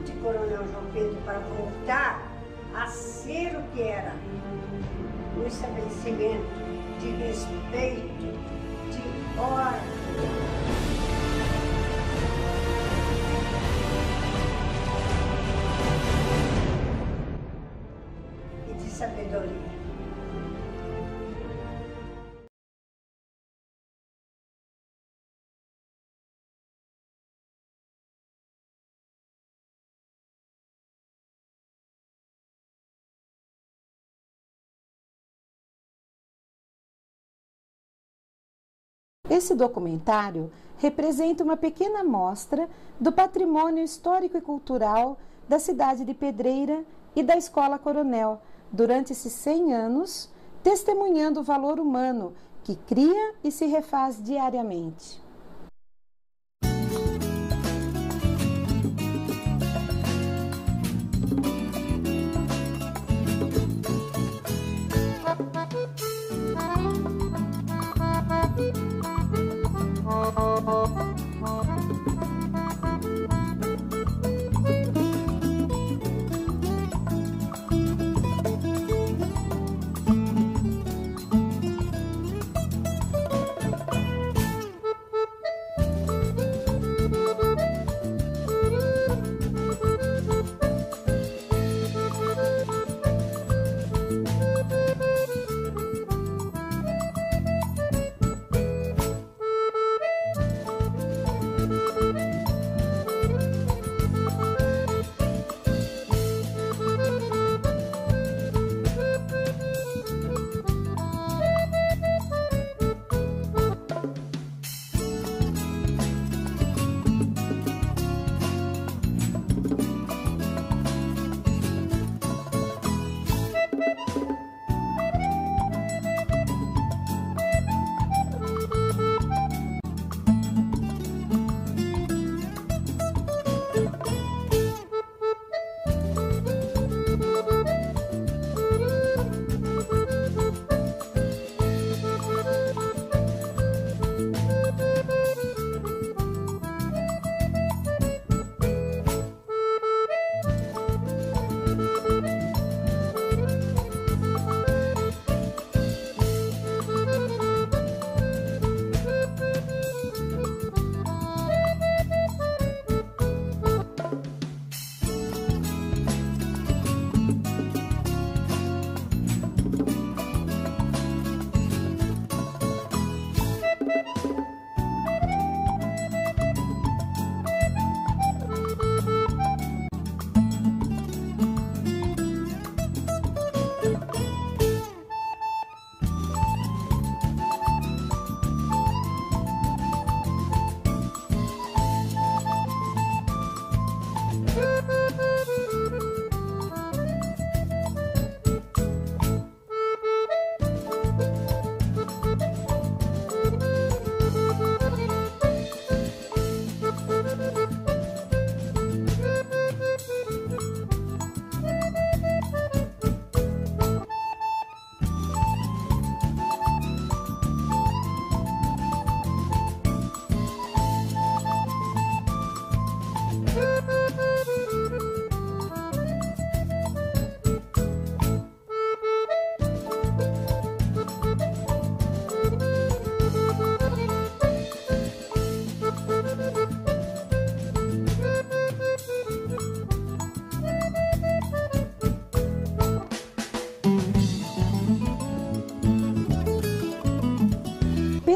de Coronel João Pedro para voltar a ser o que era um estabelecimento de respeito, de ordem. E de sabedoria. Esse documentário representa uma pequena amostra do patrimônio histórico e cultural da cidade de Pedreira e da Escola Coronel, durante esses 100 anos, testemunhando o valor humano que cria e se refaz diariamente.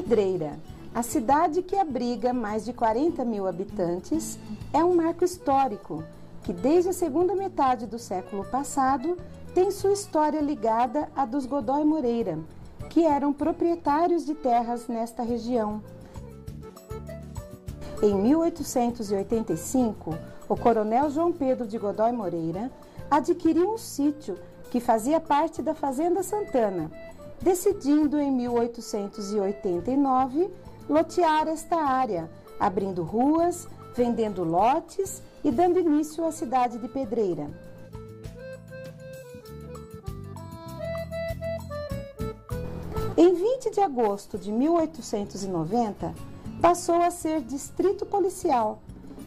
Pedreira, a cidade que abriga mais de 40 mil habitantes, é um marco histórico que, desde a segunda metade do século passado, tem sua história ligada à dos Godoy Moreira, que eram proprietários de terras nesta região. Em 1885, o coronel João Pedro de Godoy Moreira adquiriu um sítio que fazia parte da Fazenda Santana, decidindo em 1889 lotear esta área, abrindo ruas, vendendo lotes e dando início à cidade de Pedreira. Em 20 de agosto de 1890, passou a ser distrito policial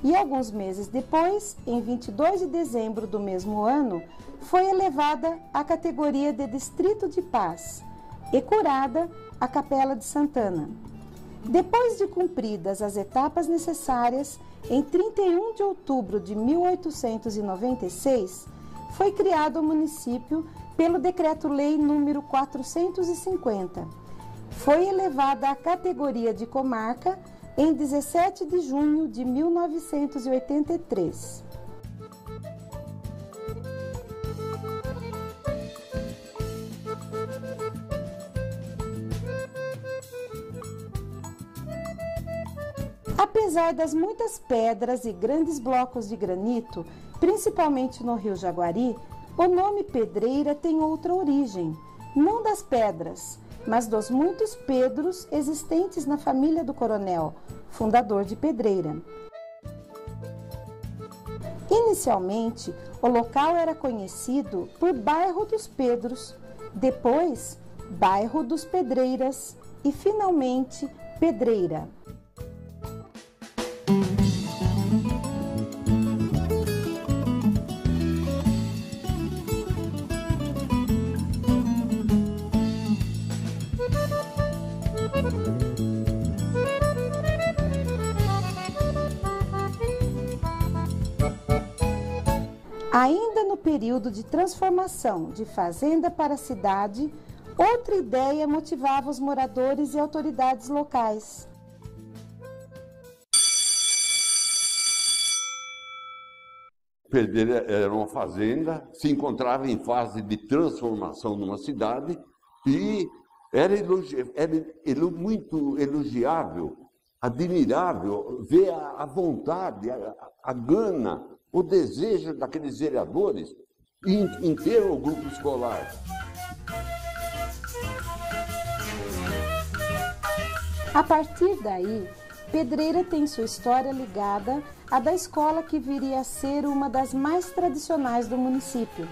e alguns meses depois, em 22 de dezembro do mesmo ano, foi elevada à categoria de Distrito de Paz e curada a Capela de Santana. Depois de cumpridas as etapas necessárias, em 31 de outubro de 1896, foi criado o município pelo Decreto-Lei número 450. Foi elevada à categoria de comarca em 17 de junho de 1983. Apesar das muitas pedras e grandes blocos de granito, principalmente no rio Jaguari, o nome Pedreira tem outra origem, não das pedras, mas dos muitos Pedros existentes na família do coronel, fundador de Pedreira. Inicialmente, o local era conhecido por Bairro dos Pedros, depois Bairro dos Pedreiras e, finalmente, Pedreira. Ainda no período de transformação de fazenda para cidade, outra ideia motivava os moradores e autoridades locais. Pedreira era uma fazenda, se encontrava em fase de transformação numa cidade e era muito elogiável, admirável ver a vontade, a gana, o desejo daqueles vereadores em ter o grupo escolar. A partir daí, Pedreira tem sua história ligada à da escola que viria a ser uma das mais tradicionais do município.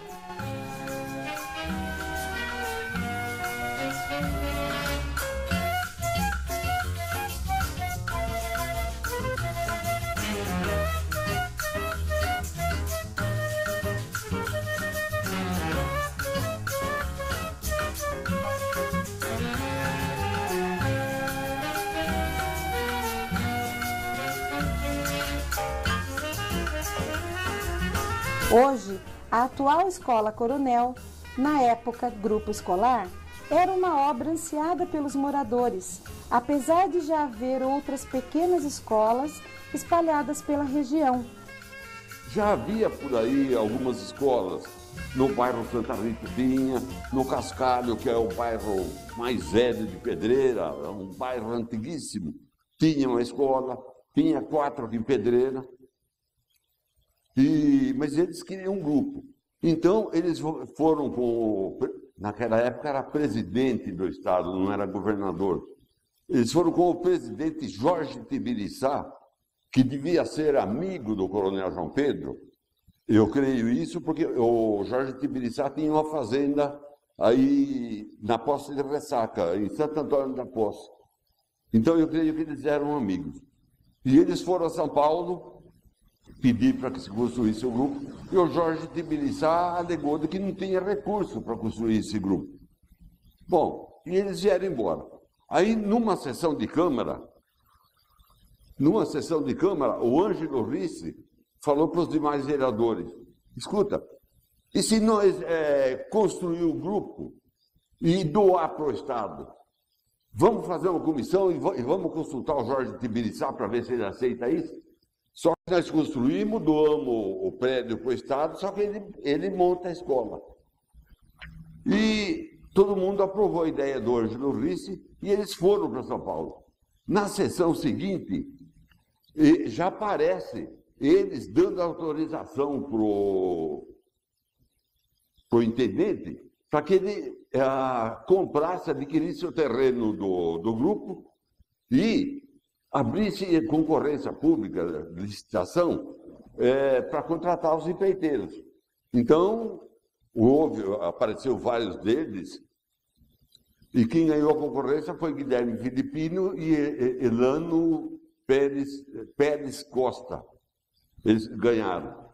Hoje, a atual Escola Coronel, na época Grupo Escolar, era uma obra ansiada pelos moradores, apesar de já haver outras pequenas escolas espalhadas pela região. Já havia por aí algumas escolas, no bairro Santa Rita tinha, no Cascalho, que é o bairro mais velho de Pedreira, um bairro antiguíssimo, tinha uma escola, tinha 4 aqui em Pedreira. Mas eles queriam um grupo. Então, eles foram com naquela época era presidente do estado, não era governador. Eles foram com o presidente Jorge Tibiriçá, que devia ser amigo do coronel João Pedro. Eu creio isso porque o Jorge Tibiriçá tinha uma fazenda aí na Posse de Ressaca, em Santo Antônio da Posse. Então, eu creio que eles eram amigos. E eles foram a São Paulo pedir para que se construísse o grupo, e o Jorge Tibiriçá alegou de que não tinha recurso para construir esse grupo. Bom, e eles vieram embora. Aí, numa sessão de Câmara, o Ângelo Risse falou para os demais vereadores, escuta, e se nós construir o grupo e doar para o Estado? Vamos fazer uma comissão e vamos consultar o Jorge Tibiriçá para ver se ele aceita isso? Só que nós construímos, doamos o prédio para o Estado, só que ele monta a escola. E todo mundo aprovou a ideia do Ângelo Risse e eles foram para São Paulo. Na sessão seguinte, já aparece eles dando autorização para o intendente para que ele comprasse, adquirisse o terreno do grupo e abrisse concorrência pública, licitação, para contratar os empreiteiros. Então, apareceu vários deles, e quem ganhou a concorrência foi Guilherme Filipino e Elano Pérez Costa. eles ganharam.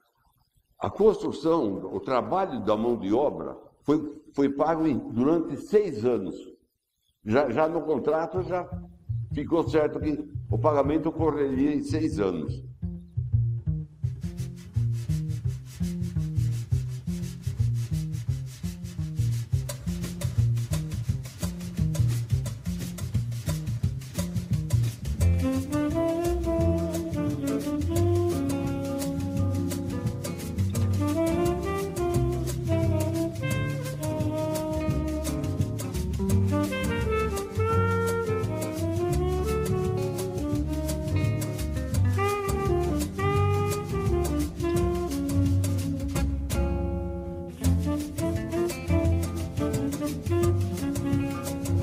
A construção, o trabalho da mão de obra foi pago durante 6 anos. Já no contrato já ficou certo que o pagamento ocorreria em 6 anos.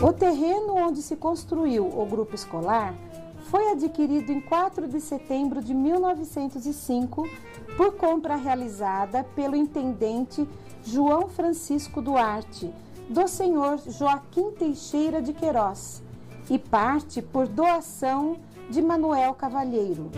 O terreno onde se construiu o grupo escolar foi adquirido em 4 de setembro de 1905 por compra realizada pelo intendente João Francisco Duarte, do senhor Joaquim Teixeira de Queiroz, e parte por doação de Manuel Cavalheiro.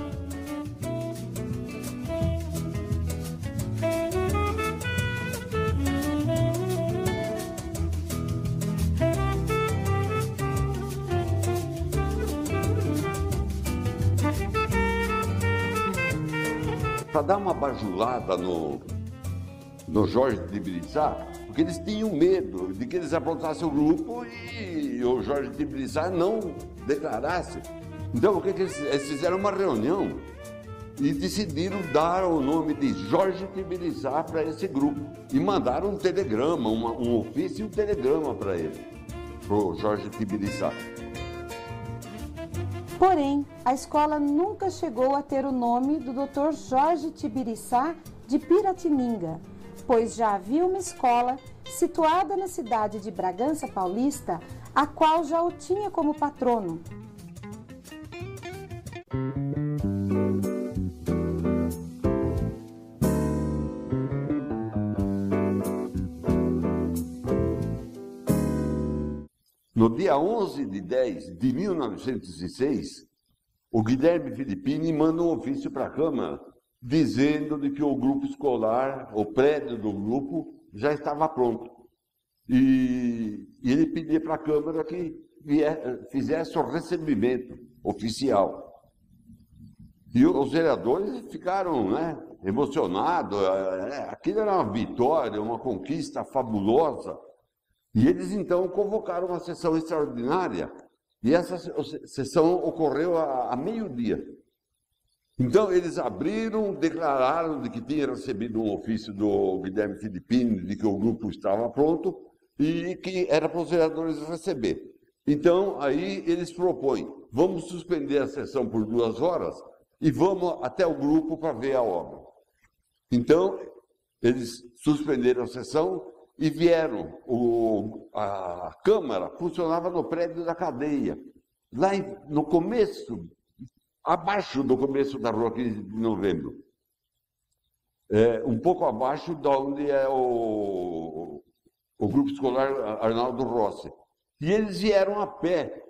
Para dar uma bajulada no Jorge Tibiriçá, porque eles tinham medo de que eles aprontassem o grupo e o Jorge Tibiriçá não declarasse. Então, o que eles fizeram? Uma reunião e decidiram dar o nome de Jorge Tibiriçá para esse grupo. E mandaram um telegrama, um ofício e um telegrama para ele, para o Jorge Tibiriçá. Porém, a escola nunca chegou a ter o nome do Dr. Jorge Tibiriçá de Piratininga, pois já havia uma escola situada na cidade de Bragança Paulista, a qual já o tinha como patrono. No dia 11 de 10 de 1906, o Guilherme Filippini manda um ofício para a Câmara dizendo de que o grupo escolar, o prédio do grupo, já estava pronto. E ele pedia para a Câmara que fizesse o recebimento oficial. E os vereadores ficaram, emocionados. Aquilo era uma vitória, uma conquista fabulosa. E eles, então, convocaram uma sessão extraordinária, e essa sessão ocorreu a meio-dia. Então, eles abriram, declararam de que tinha recebido um ofício do Guilherme Filippini, de que o grupo estava pronto, e que era para os vereadores receber. Então, aí eles propõem, vamos suspender a sessão por 2 horas, e vamos até o grupo para ver a obra. Então, eles suspenderam a sessão, e vieram. A Câmara funcionava no prédio da cadeia, lá no começo, abaixo do começo da Rua 15 de Novembro. Um pouco abaixo de onde é o Grupo Escolar Arnaldo Rossi. E eles vieram a pé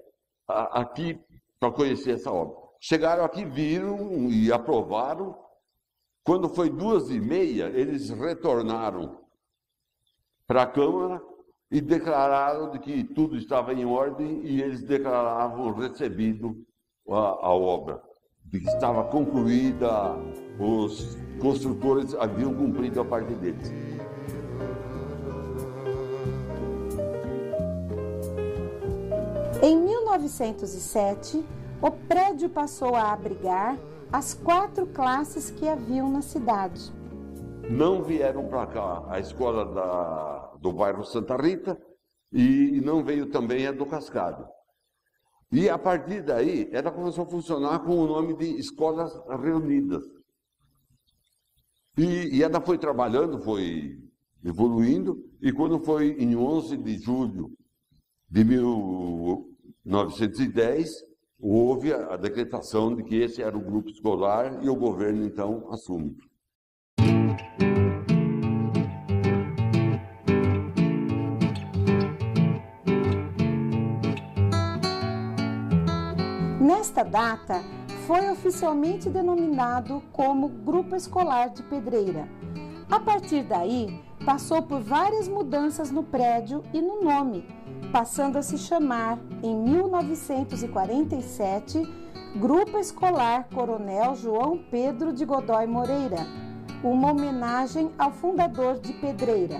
aqui para conhecer essa obra. Chegaram aqui, viram e aprovaram. Quando foi 2h30, eles retornaram para a Câmara e declararam de que tudo estava em ordem e eles declaravam recebido a obra, de que estava concluída, os construtores haviam cumprido a parte deles. Em 1907, o prédio passou a abrigar as 4 classes que haviam na cidade. Não vieram para cá a escola do bairro Santa Rita e não veio também a do Cascado. E a partir daí, ela começou a funcionar com o nome de Escolas Reunidas. E ela foi trabalhando, foi evoluindo, e quando foi em 11 de julho de 1910, houve a decretação de que esse era o grupo escolar e o governo, então, assume. Nesta data, foi oficialmente denominado como Grupo Escolar de Pedreira. A partir daí, passou por várias mudanças no prédio e no nome, passando a se chamar, em 1947, Grupo Escolar Coronel João Pedro de Godoy Moreira, uma homenagem ao fundador de Pedreira.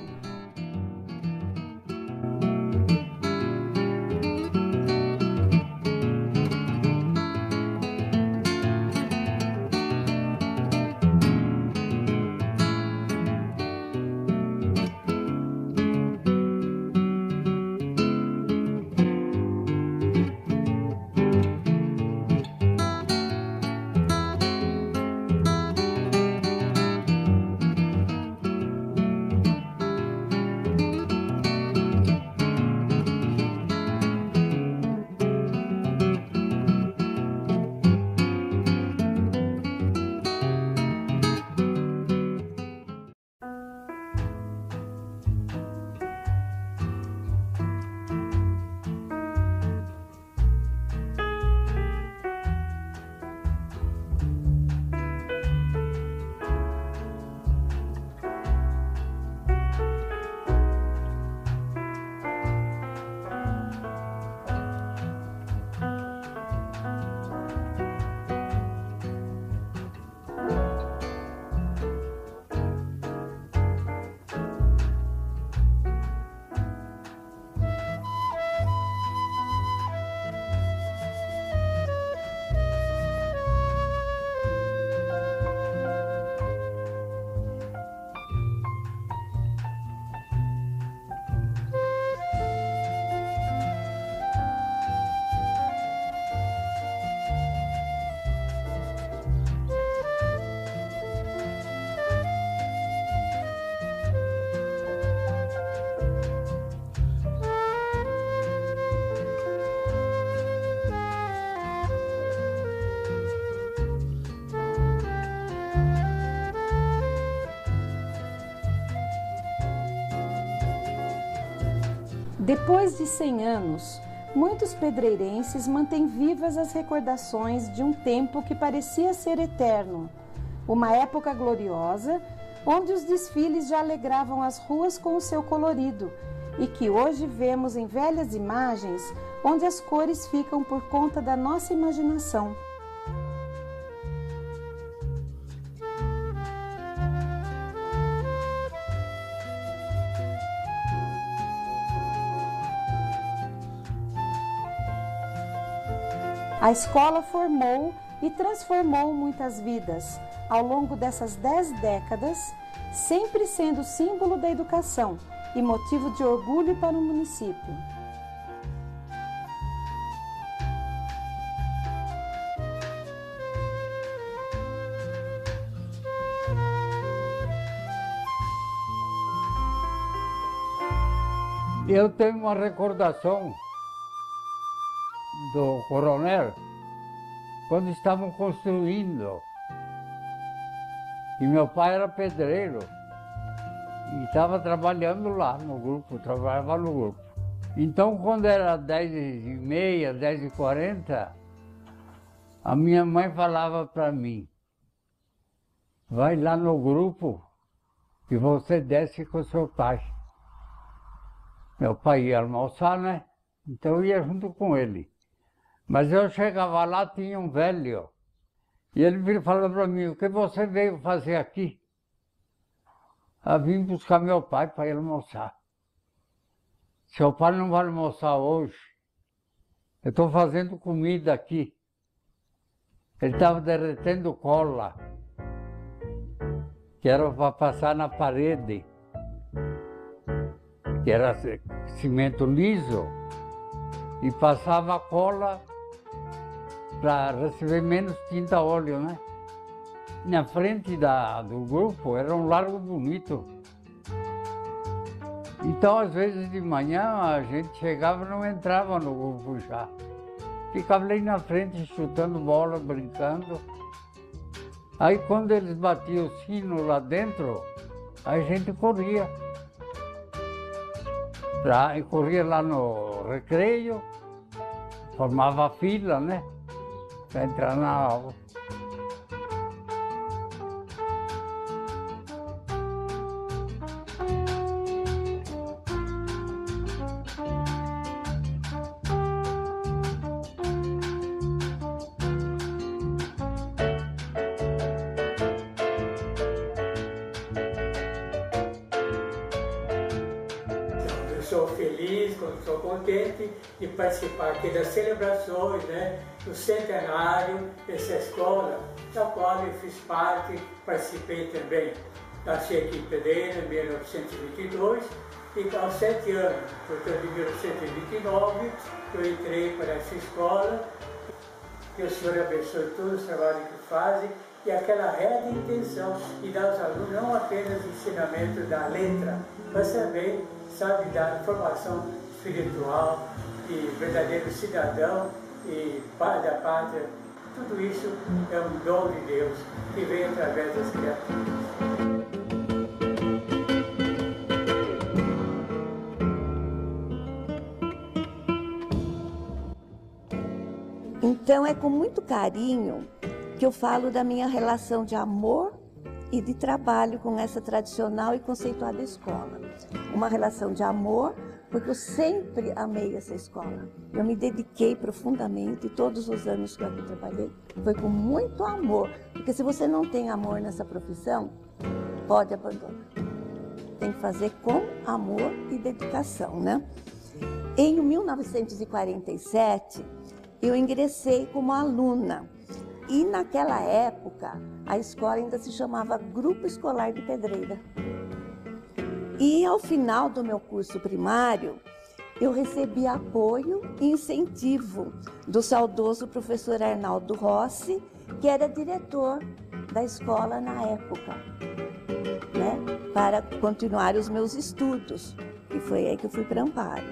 Depois de 100 anos, muitos pedreirenses mantêm vivas as recordações de um tempo que parecia ser eterno, uma época gloriosa, onde os desfiles já alegravam as ruas com o seu colorido e que hoje vemos em velhas imagens, onde as cores ficam por conta da nossa imaginação. A escola formou e transformou muitas vidas ao longo dessas 10 décadas, sempre sendo símbolo da educação e motivo de orgulho para o município. Eu tenho uma recordação do coronel, quando estavam construindo, e meu pai era pedreiro, e estava trabalhando lá no grupo, trabalhava no grupo. Então, quando era 10h30, 10h40, a minha mãe falava para mim, vai lá no grupo e você desce com seu pai. Meu pai ia almoçar, né? Então eu ia junto com ele. Mas eu chegava lá, tinha um velho, e ele falou para mim, o que você veio fazer aqui? Eu vim buscar meu pai para ir almoçar. Seu pai não vai almoçar hoje. Eu estou fazendo comida aqui. Ele estava derretendo cola, que era para passar na parede, que era cimento liso, e passava a cola para receber menos tinta a óleo, né? Na frente do grupo era um largo bonito. Então, às vezes de manhã, a gente chegava e não entrava no grupo já. Ficava ali na frente chutando bola, brincando. Aí quando eles batiam o sino lá dentro, a gente corria. E corria lá no recreio, formava fila, né? Para entrar na aula. sou feliz, sou contente de participar aqui das celebrações, né, do centenário dessa escola, da qual eu fiz parte, participei também. Nasci aqui em Pedreira em 1922 e aos 7 anos, portanto em 1929, eu entrei para essa escola. Que o Senhor abençoe todos os trabalhos que fazem e aquela reta intenção de dar aos alunos não apenas ensinamento da letra, mas também, sabe, da formação espiritual e verdadeiro cidadão e pai da pátria. Tudo isso é um dom de Deus que vem através das criaturas. Então é com muito carinho que eu falo da minha relação de amor e de trabalho com essa tradicional e conceituada escola. Uma relação de amor, porque eu sempre amei essa escola. Eu me dediquei profundamente, todos os anos que eu aqui trabalhei, foi com muito amor. Porque se você não tem amor nessa profissão, pode abandonar. Tem que fazer com amor e dedicação, né? Em 1947, eu ingressei como aluna. E naquela época, a escola ainda se chamava Grupo Escolar de Pedreira. E ao final do meu curso primário, eu recebi apoio e incentivo do saudoso professor Arnaldo Rossi, que era diretor da escola na época, né, para continuar os meus estudos, que foi aí que eu fui para Amparo.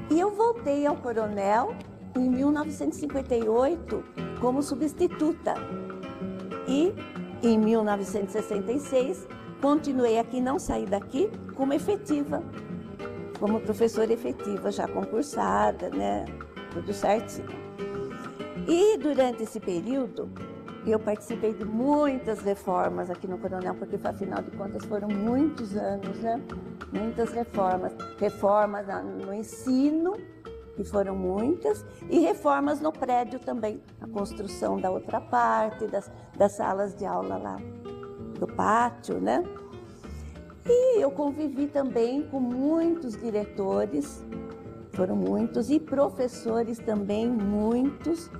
E eu voltei ao Coronel em 1958 como substituta. E em 1966 continuei aqui, não saí daqui, como efetiva, como professora efetiva, já concursada, né? Tudo certinho. E durante esse período, eu participei de muitas reformas aqui no Coronel, porque afinal de contas foram muitos anos, né? Muitas reformas. Reformas no ensino, que foram muitas, e reformas no prédio também. A construção da outra parte, das salas de aula lá do pátio, né? E eu convivi também com muitos diretores, foram muitos, e professores também, muitos,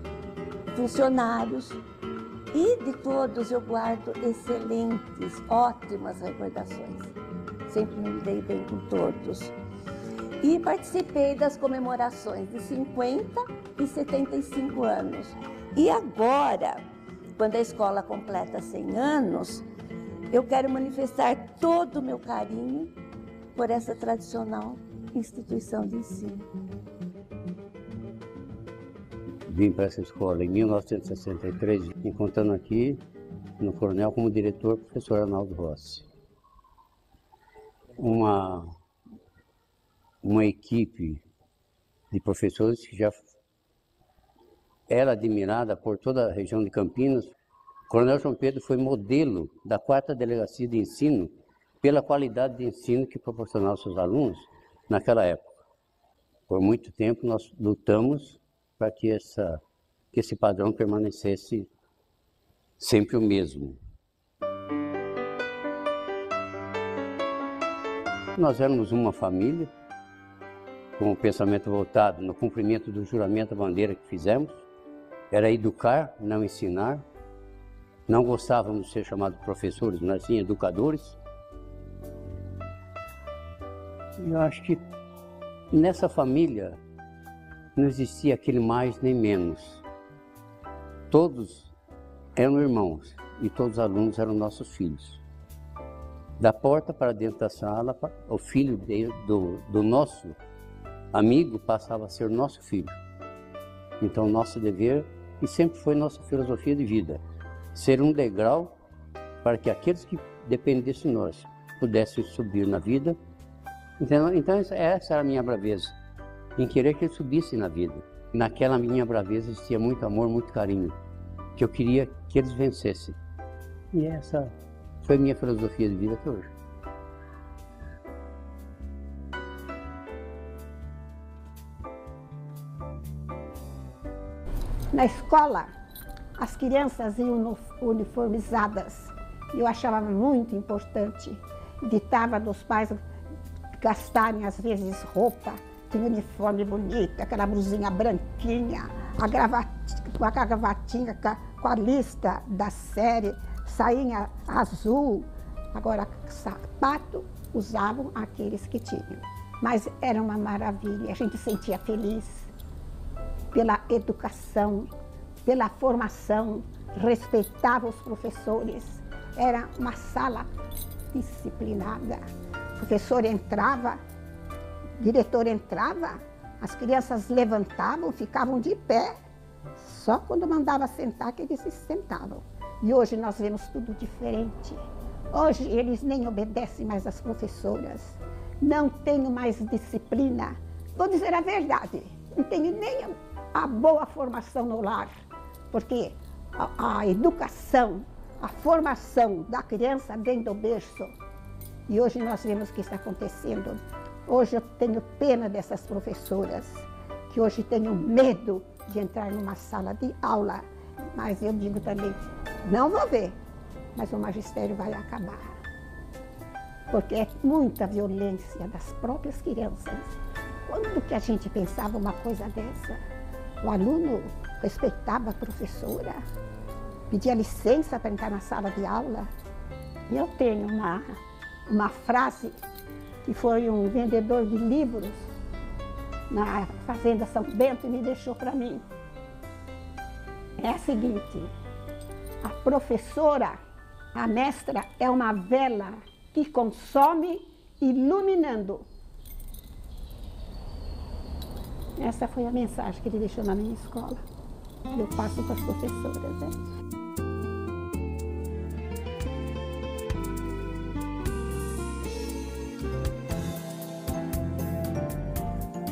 funcionários. E de todos eu guardo excelentes, ótimas recordações. Sempre me dei bem com todos. E participei das comemorações de 50 e 75 anos. E agora, quando a escola completa 100 anos, eu quero manifestar todo o meu carinho por essa tradicional instituição de ensino. Vim para essa escola em 1963, encontrando aqui no Coronel como diretor o professor Arnaldo Rossi. Uma equipe de professores que já era admirada por toda a região de Campinas. O Coronel João Pedro foi modelo da 4ª Delegacia de Ensino pela qualidade de ensino que proporcionava aos seus alunos naquela época. Por muito tempo nós lutamos para que esse padrão permanecesse sempre o mesmo. Nós éramos uma família, com o pensamento voltado no cumprimento do juramento à bandeira que fizemos, era educar, não ensinar. Não gostávamos de ser chamados professores, mas sim educadores. Eu acho que nessa família não existia aquele mais nem menos. Todos eram irmãos e todos os alunos eram nossos filhos. Da porta para dentro da sala, o filho do nosso amigo passava a ser nosso filho. Então, nosso dever, e sempre foi nossa filosofia de vida, ser um degrau para que aqueles que dependessem de nós pudessem subir na vida. Então essa era a minha braveza, em querer que eles subissem na vida. Naquela minha braveza existia muito amor, muito carinho, que eu queria que eles vencessem. E essa foi a minha filosofia de vida até hoje. Na escola, as crianças iam uniformizadas. Eu achava muito importante. Ditava dos pais gastarem às vezes roupa, tinha uniforme bonito, aquela blusinha branquinha, a gravatinha com a lista da série, sainha azul. Agora, sapato usavam aqueles que tinham. Mas era uma maravilha, a gente sentia feliz pela educação, pela formação, respeitava os professores. Era uma sala disciplinada. O professor entrava, o diretor entrava, as crianças levantavam, ficavam de pé. Só quando mandava sentar que eles se sentavam. E hoje nós vemos tudo diferente. Hoje eles nem obedecem mais às professoras. Não tenho mais disciplina. Vou dizer a verdade, não tenho nem a boa formação no lar. Porque a educação, a formação da criança vem do berço. E hoje nós vemos o que está acontecendo. Hoje eu tenho pena dessas professoras, que hoje tenho medo de entrar numa sala de aula. Mas eu digo também, não vou ver, mas o magistério vai acabar. Porque é muita violência das próprias crianças. Quando que a gente pensava uma coisa dessa? O aluno respeitava a professora, pedia licença para entrar na sala de aula. E eu tenho uma frase que foi um vendedor de livros na Fazenda São Bento e me deixou para mim. É a seguinte: a professora, a mestra, é uma vela que consome iluminando. Essa foi a mensagem que ele deixou na minha escola. Eu passo para as professoras, né?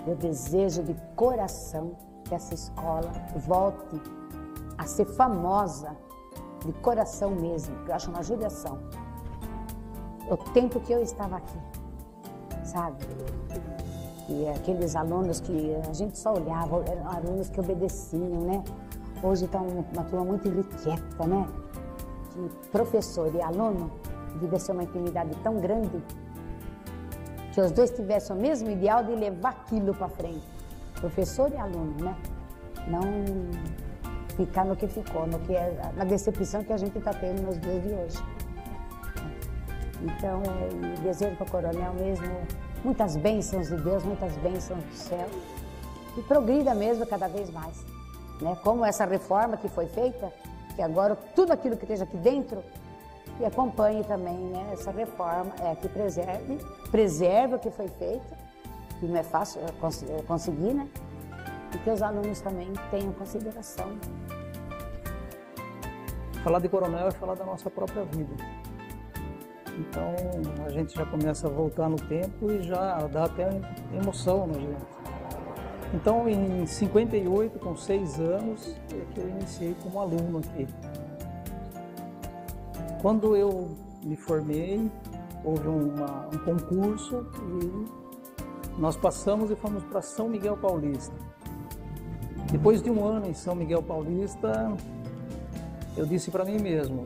Eu desejo de coração que essa escola volte a ser famosa, de coração mesmo, que eu acho uma judiação. O tempo que eu estava aqui, sabe? E aqueles alunos que a gente só olhava, eram alunos que obedeciam, né? Hoje está uma turma muito irrequieta, né? De professor e aluno, devia ser uma intimidade tão grande que os dois tivessem o mesmo ideal de levar aquilo para frente. Professor e aluno, né? Não ficar no que ficou, na decepção que a gente está tendo nos dias de hoje. Então, desejo para o coronel mesmo muitas bênçãos de Deus, muitas bênçãos do céu. E progrida mesmo cada vez mais. Né? Como essa reforma que foi feita, que agora tudo aquilo que esteja aqui dentro, e acompanhe também, né, essa reforma, que preserve o que foi feito, que não é fácil conseguir, né? E que os alunos também tenham consideração. Falar de coronel é falar da nossa própria vida. Então a gente já começa a voltar no tempo e já dá até emoção na gente. Então em 58, com 6 anos, é que eu iniciei como aluno aqui. Quando eu me formei, houve um concurso e nós passamos e fomos para São Miguel Paulista. Depois de um ano em São Miguel Paulista, eu disse para mim mesmo,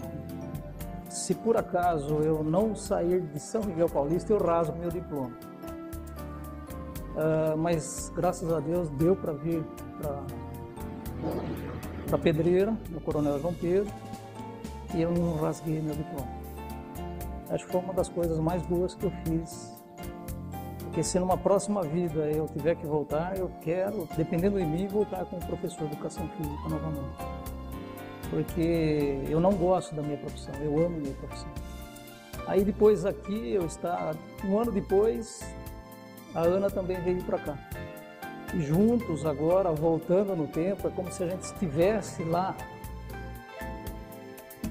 se por acaso eu não sair de São Miguel Paulista, eu rasgo meu diploma. Mas graças a Deus deu para vir para Pedreira, no Coronel João Pedro, e eu não rasguei meu diploma. Acho que foi uma das coisas mais boas que eu fiz. Porque se numa próxima vida eu tiver que voltar, eu quero, dependendo de mim, voltar como professor de educação física novamente. Porque eu não gosto da minha profissão, eu amo a minha profissão. Aí depois aqui, um ano depois, a Ana também veio para cá. E juntos agora, voltando no tempo, é como se a gente estivesse lá.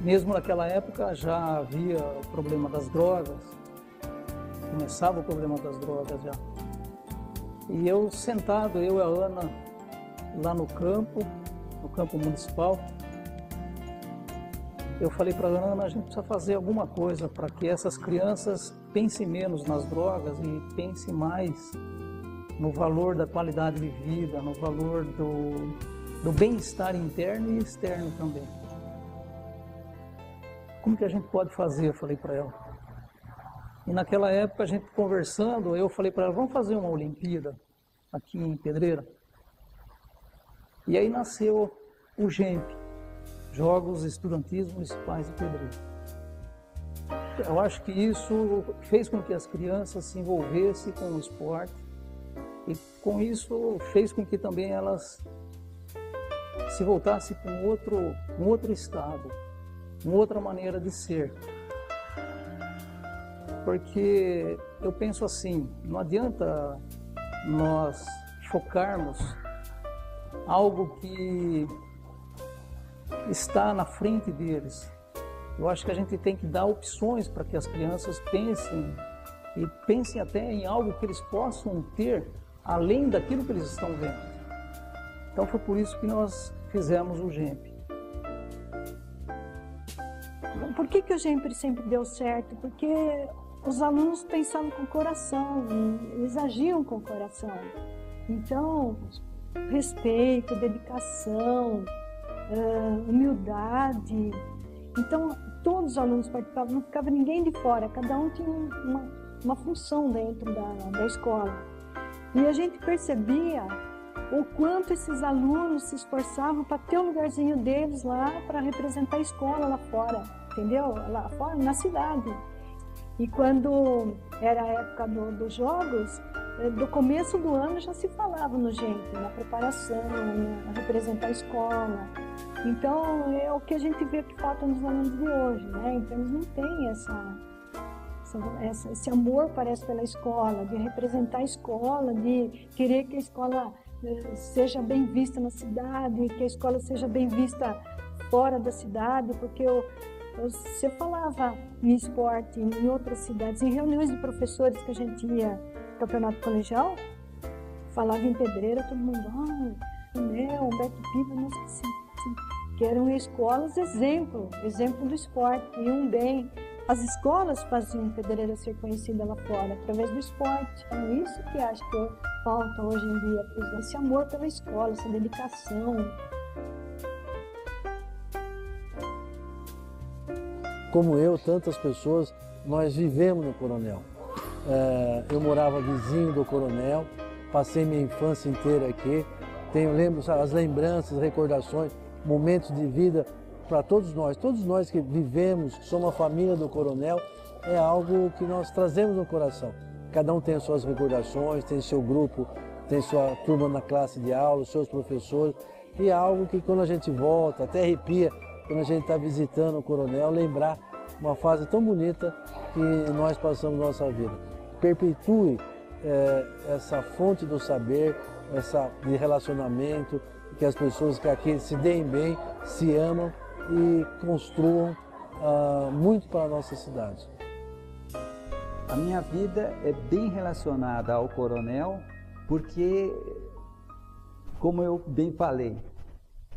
Mesmo naquela época já havia o problema das drogas, começava o problema das drogas já. E eu sentado, eu e a Ana, lá no campo municipal, eu falei para a Ana, a gente precisa fazer alguma coisa para que essas crianças pensem menos nas drogas e pensem mais no valor da qualidade de vida, no valor do bem-estar interno e externo também. Como que a gente pode fazer? Eu falei para ela. E naquela época, a gente conversando, eu falei para ela, vamos fazer uma Olimpíada aqui em Pedreira. E aí nasceu o GEMP, Jogos Estudantis Municipais de Pedreira. Eu acho que isso fez com que as crianças se envolvessem com o esporte e com isso fez com que também elas se voltassem para um outro estado, uma outra maneira de ser. Porque eu penso assim, não adianta nós focarmos algo que está na frente deles. Eu acho que a gente tem que dar opções para que as crianças pensem e pensem até em algo que eles possam ter além daquilo que eles estão vendo. Então foi por isso que nós fizemos o GEMP. Por que o GEMP sempre deu certo? Porque os alunos pensavam com o coração, eles agiam com o coração. Então, respeito, dedicação, humildade. Então, todos os alunos participavam, não ficava ninguém de fora, cada um tinha uma função dentro da escola. E a gente percebia o quanto esses alunos se esforçavam para ter o lugarzinho deles lá, para representar a escola lá fora, entendeu? Lá fora, na cidade. E quando era a época dos jogos, do começo do ano já se falava no GEMP, na preparação, na representar a escola. Então é o que a gente vê que falta nos alunos de hoje, né? Então eles não têm esse amor, parece, pela escola, de representar a escola, de querer que a escola seja bem vista na cidade, que a escola seja bem vista fora da cidade, porque você falava em esporte em outras cidades, em reuniões de professores que a gente ia, campeonato colegial, falava em Pedreira, todo mundo, Humberto Piva, não esqueci, que eram escolas exemplo do esporte, iam bem. As escolas faziam Pedreira ser conhecida lá fora, através do esporte. Então, isso que acho que falta hoje em dia, esse amor pela escola, essa dedicação. Como eu, tantas pessoas, nós vivemos no Coronel. Eu morava vizinho do Coronel, passei minha infância inteira aqui, lembro as lembranças, recordações, momentos de vida para todos nós que vivemos, que somos uma família do Coronel, é algo que nós trazemos no coração. Cada um tem as suas recordações, tem seu grupo, tem sua turma na classe de aula, os seus professores, e é algo que quando a gente volta, até arrepia, quando a gente está visitando o Coronel, lembrar uma fase tão bonita que nós passamos na nossa vida. Perpetue essa fonte do saber, de relacionamento, que as pessoas que aqui se deem bem, se amam e construam muito para a nossa cidade. A minha vida é bem relacionada ao Coronel, porque, como eu bem falei,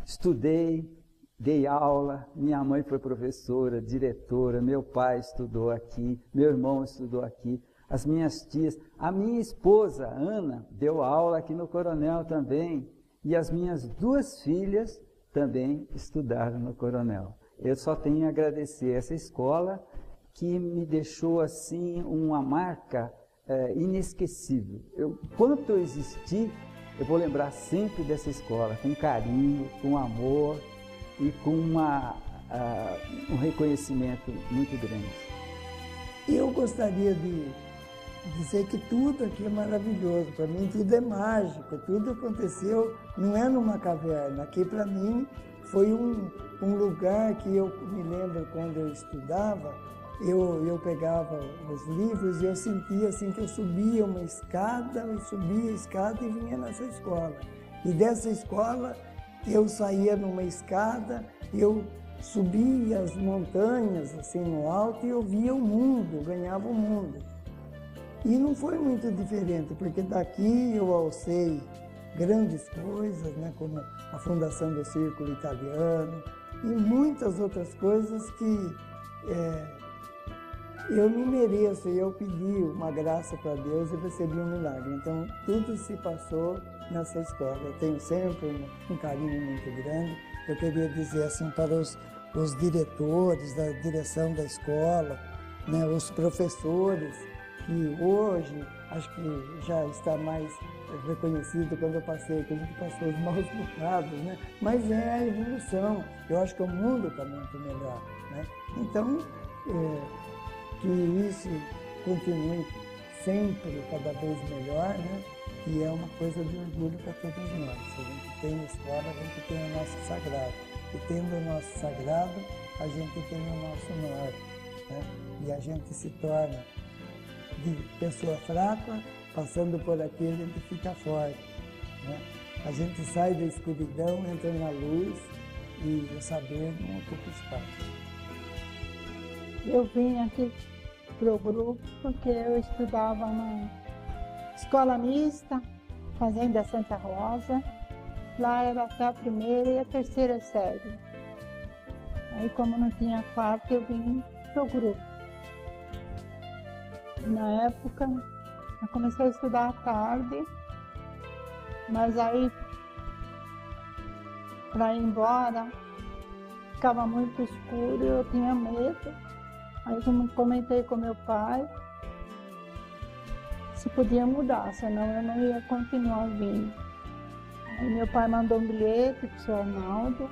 estudei, dei aula, minha mãe foi professora, diretora, meu pai estudou aqui, meu irmão estudou aqui, as minhas tias, a minha esposa, Ana, deu aula aqui no Coronel também, e as minhas duas filhas também estudaram no Coronel. Eu só tenho a agradecer essa escola que me deixou assim uma marca inesquecível. Quanto eu existi, eu vou lembrar sempre dessa escola, com carinho, com amor e com um reconhecimento muito grande. Eu gostaria de dizer que tudo aqui é maravilhoso, para mim tudo é mágico, tudo aconteceu, não é numa caverna, aqui para mim foi um lugar que eu me lembro quando eu estudava, eu pegava os livros e eu sentia assim que eu subia uma escada, eu subia a escada e vinha nessa escola. E dessa escola eu saía numa escada, eu subia as montanhas assim no alto e eu via o mundo, eu ganhava o mundo. E não foi muito diferente, porque daqui eu alcei grandes coisas, né, como a fundação do Círculo Italiano e muitas outras coisas que eu não mereço, e eu pedi uma graça para Deus e recebi um milagre. Então, tudo se passou nessa escola. Eu tenho sempre um carinho muito grande. Eu queria dizer assim para os diretores, da direção da escola, né, os professores, que hoje acho que já está mais reconhecido quando eu passei, que a gente passou os maus bocados, né? Mas é a evolução. Eu acho que o mundo está muito melhor, né? Então, que isso continue sempre cada vez melhor, né? E é uma coisa de orgulho para todos nós. Se a gente tem escola, a gente tem o nosso sagrado. E tendo o nosso sagrado, a gente tem o nosso norte, né? E a gente se torna de pessoa fraca, passando por aqui a gente fica forte, né? A gente sai da escuridão, entra na luz e o saber não ocupa espaço. Eu vim aqui para o grupo porque eu estudava na escola mista, Fazenda Santa Rosa. Lá era até a primeira e a terceira série. Aí, como não tinha quarto, eu vim para o grupo. Na época, eu comecei a estudar à tarde, mas aí, para ir embora, ficava muito escuro e eu tinha medo. Aí, como comentei com meu pai, se podia mudar, senão eu não ia continuar vindo. Aí meu pai mandou um bilhete para o seu Arnaldo.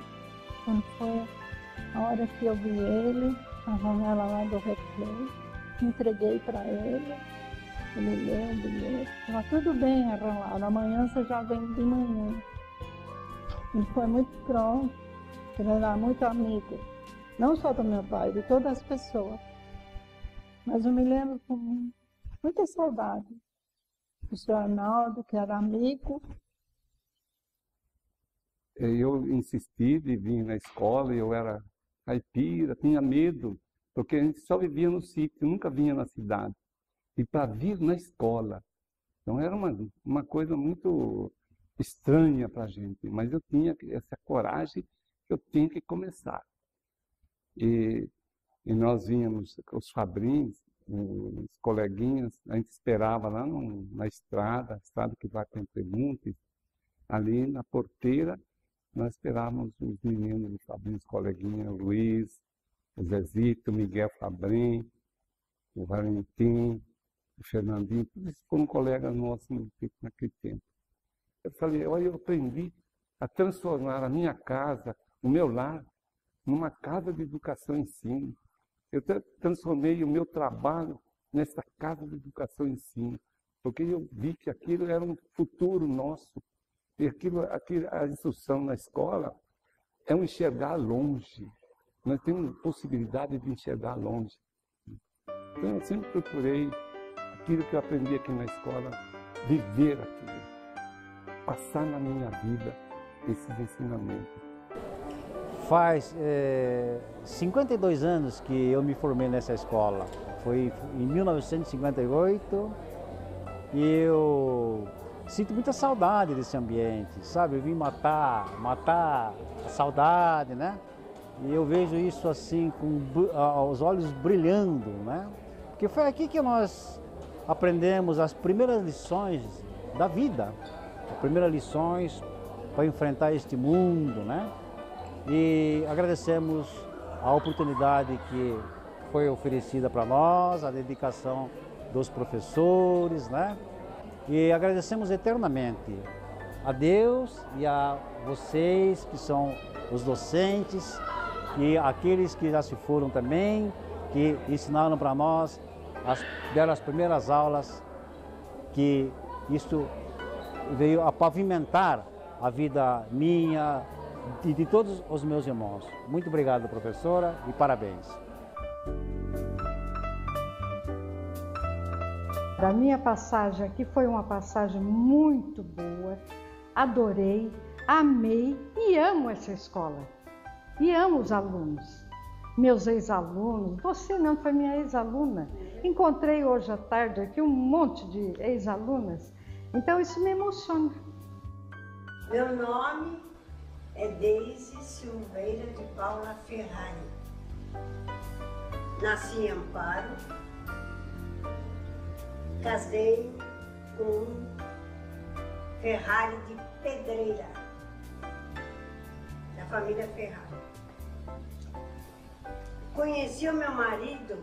Quando foi a hora que eu vi ele, a janela lá do replay, entreguei para ele. Ele leu o bilhete. Falou, tudo bem, Arnaldo, amanhã você já vem de manhã. Ele foi muito pronto, ele era muito amigo, não só do meu pai, de todas as pessoas. Mas eu me lembro com muita saudade do seu Arnaldo, que era amigo. Eu insisti de vir na escola, eu era caipira, tinha medo, porque a gente só vivia no sítio, nunca vinha na cidade. E para vir na escola, então era uma coisa muito estranha para a gente, mas eu tinha essa coragem que eu tinha que começar. E nós vínhamos, os Fabrins, os coleguinhas, a gente esperava lá na estrada que vai para Entremontes, ali na porteira, nós esperávamos os meninos do Fabrinho, os coleguinhas, o Luiz, o Zezito, o Miguel Fabrim, o Valentim, o Fernandinho, todos foram colegas nossos naquele tempo. Eu falei, olha, eu aprendi a transformar a minha casa, o meu lar, numa casa de educação e ensino. Eu transformei o meu trabalho nessa casa de educação e ensino, porque eu vi que aquilo era um futuro nosso. E a instrução na escola é um enxergar longe. Nós temos possibilidade de enxergar longe. Então eu sempre procurei aquilo que eu aprendi aqui na escola, viver aquilo, passar na minha vida esses ensinamentos. Faz 52 anos que eu me formei nessa escola. Foi em 1958 e eu sinto muita saudade desse ambiente, sabe? Eu vim matar a saudade, né? E eu vejo isso assim com os olhos brilhando, né? Porque foi aqui que nós aprendemos as primeiras lições da vida, as primeiras lições para enfrentar este mundo, né? E agradecemos a oportunidade que foi oferecida para nós, a dedicação dos professores, né? E agradecemos eternamente a Deus e a vocês que são os docentes e aqueles que já se foram também, que ensinaram para nós, deram as primeiras aulas, que isso veio a pavimentar a vida minha e de todos os meus irmãos. Muito obrigado, professora, e parabéns. A minha passagem aqui foi uma passagem muito boa, adorei, amei e amo essa escola. E amo os alunos, meus ex-alunos. Você não foi minha ex-aluna. Encontrei hoje à tarde aqui um monte de ex-alunas, então isso me emociona. Meu nome é Deise Silveira de Paula Ferrari. Nasci em Amparo, casei com Ferrari de Pedreira, da família Ferrari. Conheci o meu marido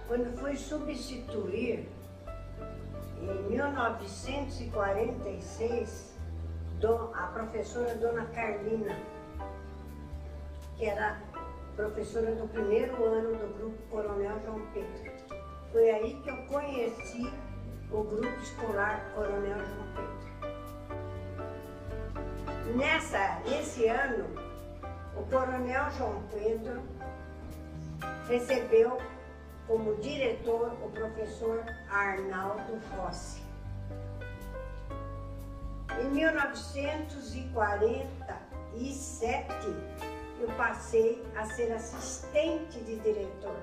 quando fui substituir, em 1946, a professora Dona Carlina, que era professora do primeiro ano do Grupo Coronel João Pedro. Foi aí que eu conheci o Grupo Escolar Coronel João Pedro. Nesse ano, o Coronel João Pedro recebeu como diretor o professor Arnaldo Rossi. Em 1947, eu passei a ser assistente de diretor,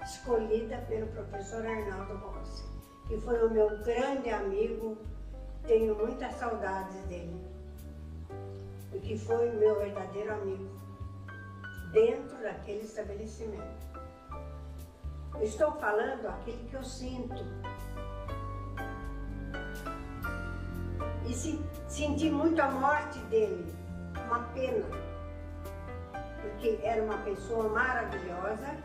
escolhida pelo professor Arnaldo Rossi, que foi o meu grande amigo, tenho muitas saudades dele, porque foi o meu verdadeiro amigo, dentro daquele estabelecimento. Eu estou falando aquilo que eu sinto. E senti muito a morte dele, uma pena, porque era uma pessoa maravilhosa,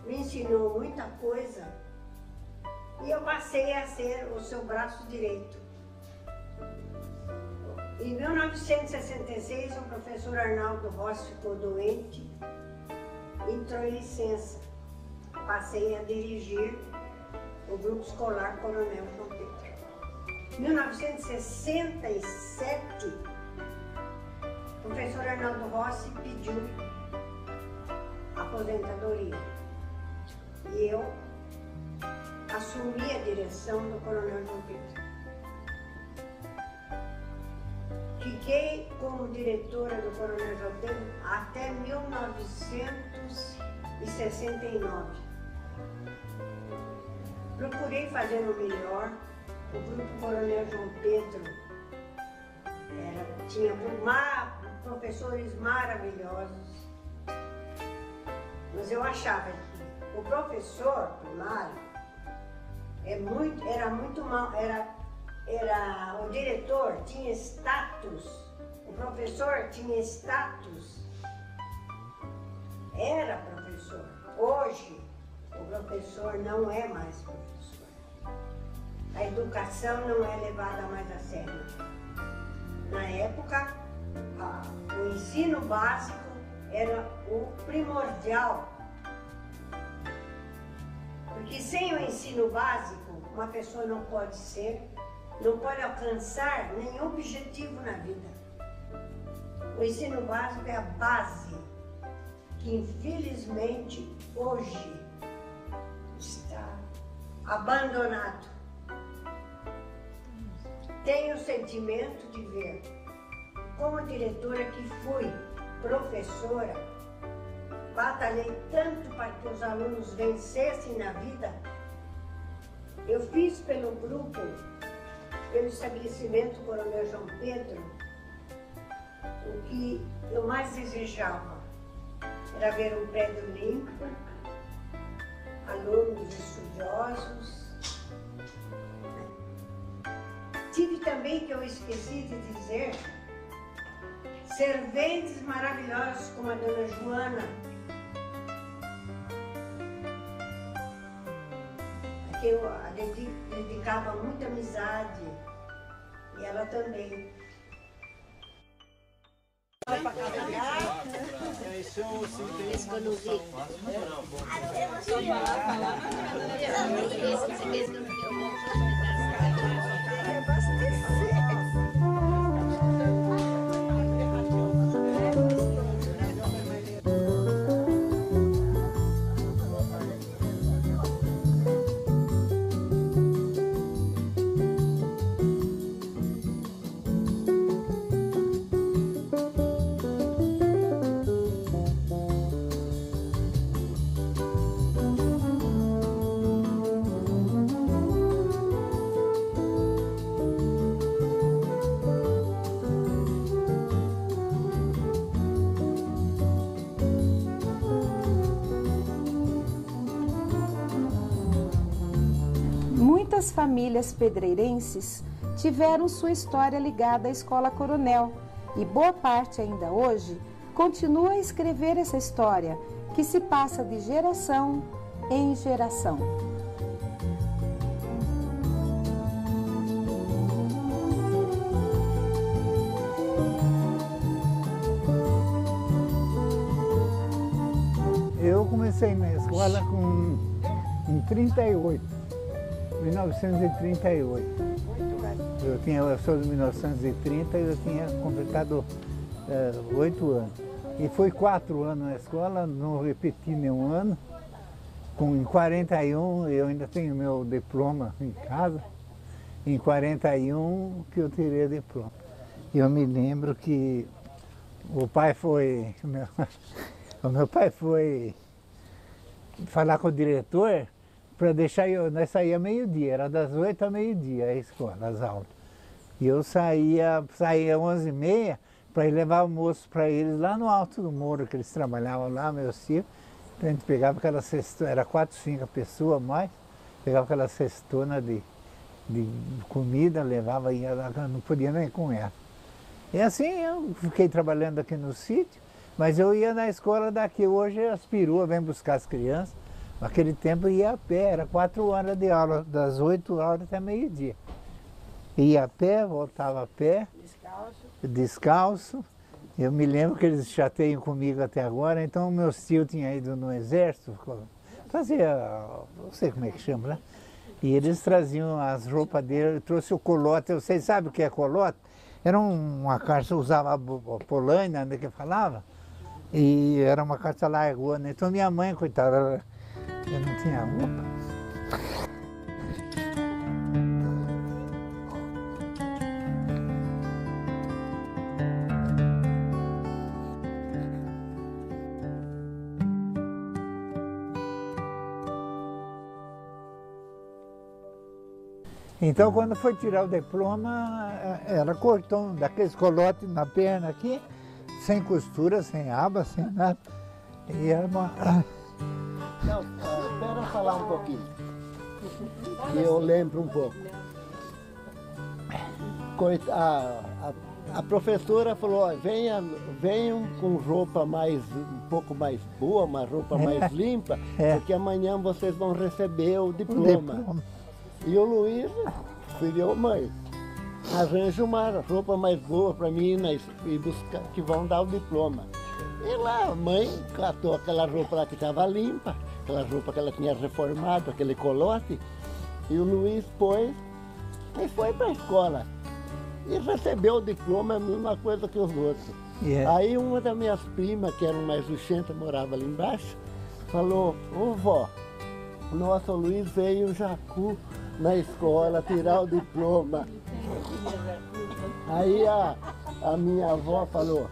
me ensinou muita coisa e eu passei a ser o seu braço direito. Em 1966, o professor Arnaldo Rossi ficou doente, entrou em licença. Passei a dirigir o Grupo Escolar Coronel João Pedro. Em 1967, o professor Arnaldo Rossi pediu aposentadoria e eu assumi a direção do Coronel João Pedro. Fiquei como diretora do Coronel João Pedro até 1969. Procurei fazer o melhor. O Grupo Coronel João Pedro tinha professores maravilhosos, mas eu achava que o professor primário era muito mal, o diretor tinha status, o professor tinha status, era professor. Hoje, o professor não é mais professor. A educação não é levada mais a sério. Na época, o ensino básico era o primordial. Porque sem o ensino básico, uma pessoa não pode alcançar nenhum objetivo na vida. O ensino básico é a base que, infelizmente, hoje está abandonado. Tenho o sentimento de ver, como diretora que fui, professora, batalhei tanto para que os alunos vencessem na vida. Eu fiz pelo grupo, pelo estabelecimento Coronel João Pedro, o que eu mais desejava era ver um prédio limpo, alunos estudiosos. Tive também, que eu esqueci de dizer, serventes maravilhosos como a Dona Joana, a que eu dedicava muita amizade, e ela também. Muitas famílias pedreirenses tiveram sua história ligada à Escola Coronel e boa parte ainda hoje continua a escrever essa história que se passa de geração em geração. Eu comecei na escola em 38, 1938. Eu sou de 1930 e eu tinha completado 8 anos. E foi 4 anos na escola, não repeti nenhum ano. Em 41 eu ainda tenho meu diploma em casa. Em 41 que eu tirei o diploma. Eu me lembro que o meu pai foi falar com o diretor para deixar nós saía meio-dia, era das 8 a meio-dia a escola, as aulas. E eu saía 11h30 para ir levar almoço para eles lá no alto do morro, que eles trabalhavam lá, meus tios. Então a gente pegava aquela cestona, era 4, 5 pessoas mais, pegava aquela cestona de comida, levava e não podia nem com ela. E assim eu fiquei trabalhando aqui no sítio, mas eu ia na escola daqui, hoje as peruas vêm buscar as crianças. Naquele tempo eu ia a pé, era 4 horas de aula, das 8 horas até meio-dia. Ia a pé, voltava a pé, descalço. Eu me lembro que eles chateiam comigo até agora, então meus tios tinham ido no exército, fazia, não sei como é que chama, né? E eles traziam as roupas dele, trouxe o colote, vocês sabem o que é colote? Era uma calça, usava a polaina, né, que falava, e era uma calça largona. Então minha mãe, coitada, eu não tinha roupa. Então, quando foi tirar o diploma, ela cortou daqueles colotes na perna aqui, sem costura, sem aba, sem nada. E era uma... Não, espera falar um pouquinho, que eu lembro um pouco. A professora falou, ó, venham com roupa um pouco mais boa, uma roupa mais limpa, porque amanhã vocês vão receber o diploma. E o Luiz, filho, mãe, arranja uma roupa mais boa para mim e buscar, que vão dar o diploma. E lá a mãe catou aquela roupa lá que estava limpa, aquela roupa que ela tinha reformado, aquele colote, e o Luiz pôs e foi para a escola. E recebeu o diploma, a mesma coisa que os outros. Aí uma das minhas primas, que era mais luxenta, morava ali embaixo, falou, ô vó, nossa, o Luiz veio jacu na escola tirar o diploma. Aí a minha avó falou,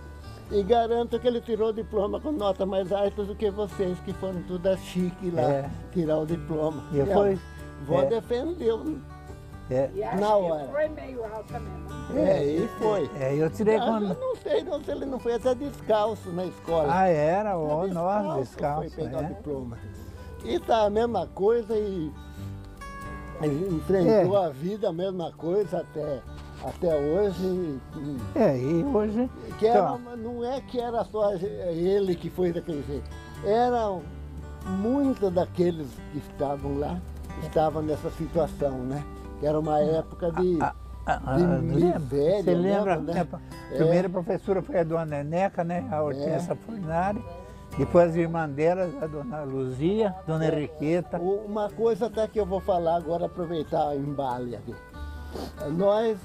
e garanto que ele tirou o diploma com nota mais alta do que vocês, que foram toda chique lá tirar o diploma. E foi? A vó defendeu na hora. Foi meio alta mesmo. E foi. Eu tirei quando... Eu não sei se ele não foi até descalço na escola. Ah, era? Nossa, descalço. Foi pegar o diploma. E tá a mesma coisa e enfrentou a vida, a mesma coisa até hoje. E hoje... Que era, não é que era só ele que foi daquele jeito. Eram muitos daqueles que estavam lá, estavam nessa situação, né? Que era uma época de miséria. Você lembra? Né? A primeira professora foi a dona Neneca, né? A Hortência Fornari. Depois as irmãs delas, a dona Luzia, dona Henriqueta. Uma coisa até que eu vou falar agora, aproveitar o embale aqui. Nós,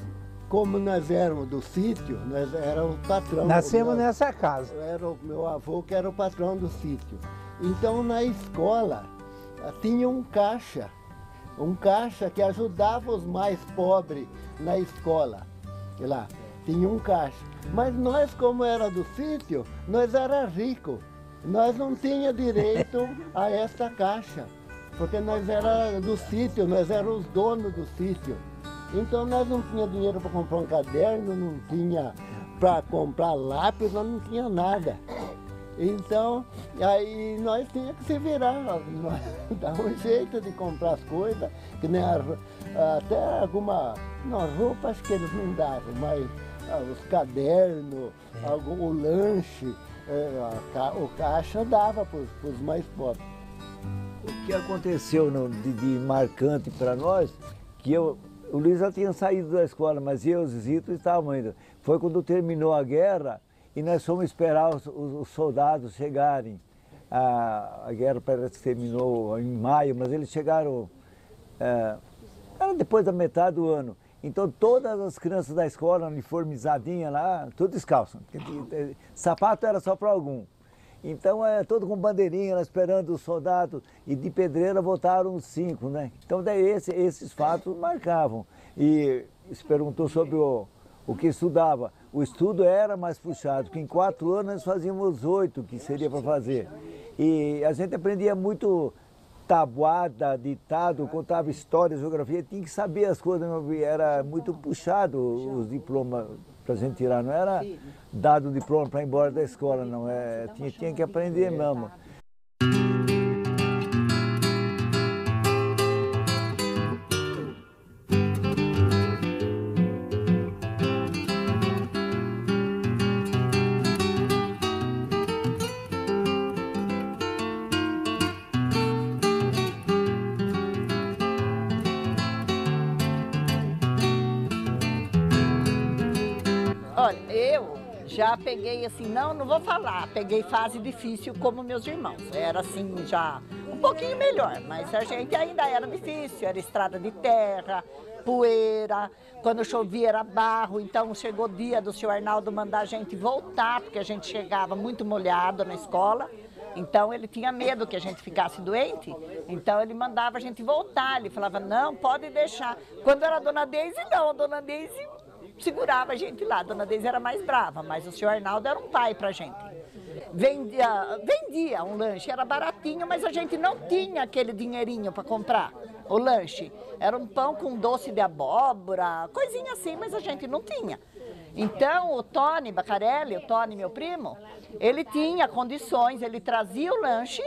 como nós éramos do sítio, nós éramos o patrão. Nascemos nessa casa. Era o meu avô que era o patrão do sítio. Então na escola tinha um caixa que ajudava os mais pobres na escola. E lá tinha um caixa. Mas nós, como era do sítio, nós era ricos. Nós não tínhamos direito a esta caixa, porque nós era do sítio, nós éramos os donos do sítio. Então nós não tínhamos dinheiro para comprar um caderno, não tinha para comprar lápis, nós não tinha nada. Então, aí nós tínhamos que se virar, dar um jeito de comprar as coisas, que nem até alguma roupa acho que eles não davam, mas os cadernos, o lanche, o caixa dava para os mais pobres. O que aconteceu de marcante para nós, que o Luiz já tinha saído da escola, mas eu e o Zizito estavam ainda. Foi quando terminou a guerra e nós fomos esperar os soldados chegarem. A guerra parece que terminou em maio, mas eles chegaram era depois da metade do ano. Então todas as crianças da escola, uniformizadinhas lá, tudo descalço. Sapato era só para algum. Então todo com bandeirinha, esperando os soldados. E de Pedreira voltaram 5, né? Então daí esses fatos marcavam. E se perguntou sobre o que estudava. O estudo era mais puxado, porque em 4 anos nós fazíamos 8 que seria para fazer. E a gente aprendia muito tabuada, ditado, contava história, geografia, tinha que saber as coisas, era muito puxado os diplomas para a gente tirar, não era dado o diploma para ir embora da escola, não, tinha que aprender mesmo. Olha, eu já peguei assim, não vou falar, peguei fase difícil como meus irmãos. Era assim já um pouquinho melhor, mas a gente ainda era difícil, era estrada de terra, poeira, quando chovia era barro, então chegou o dia do senhor Arnaldo mandar a gente voltar, porque a gente chegava muito molhado na escola. Então ele tinha medo que a gente ficasse doente, então ele mandava a gente voltar, ele falava, não, pode deixar. Quando era a dona Deise, não, a dona Deise segurava a gente lá, a dona Deise era mais brava, mas o senhor Arnaldo era um pai pra gente. Vendia um lanche, era baratinho, mas a gente não tinha aquele dinheirinho para comprar o lanche. Era um pão com doce de abóbora, coisinha assim, mas a gente não tinha. Então o Tony Bacarelli, o Tony, meu primo, ele tinha condições, ele trazia o lanche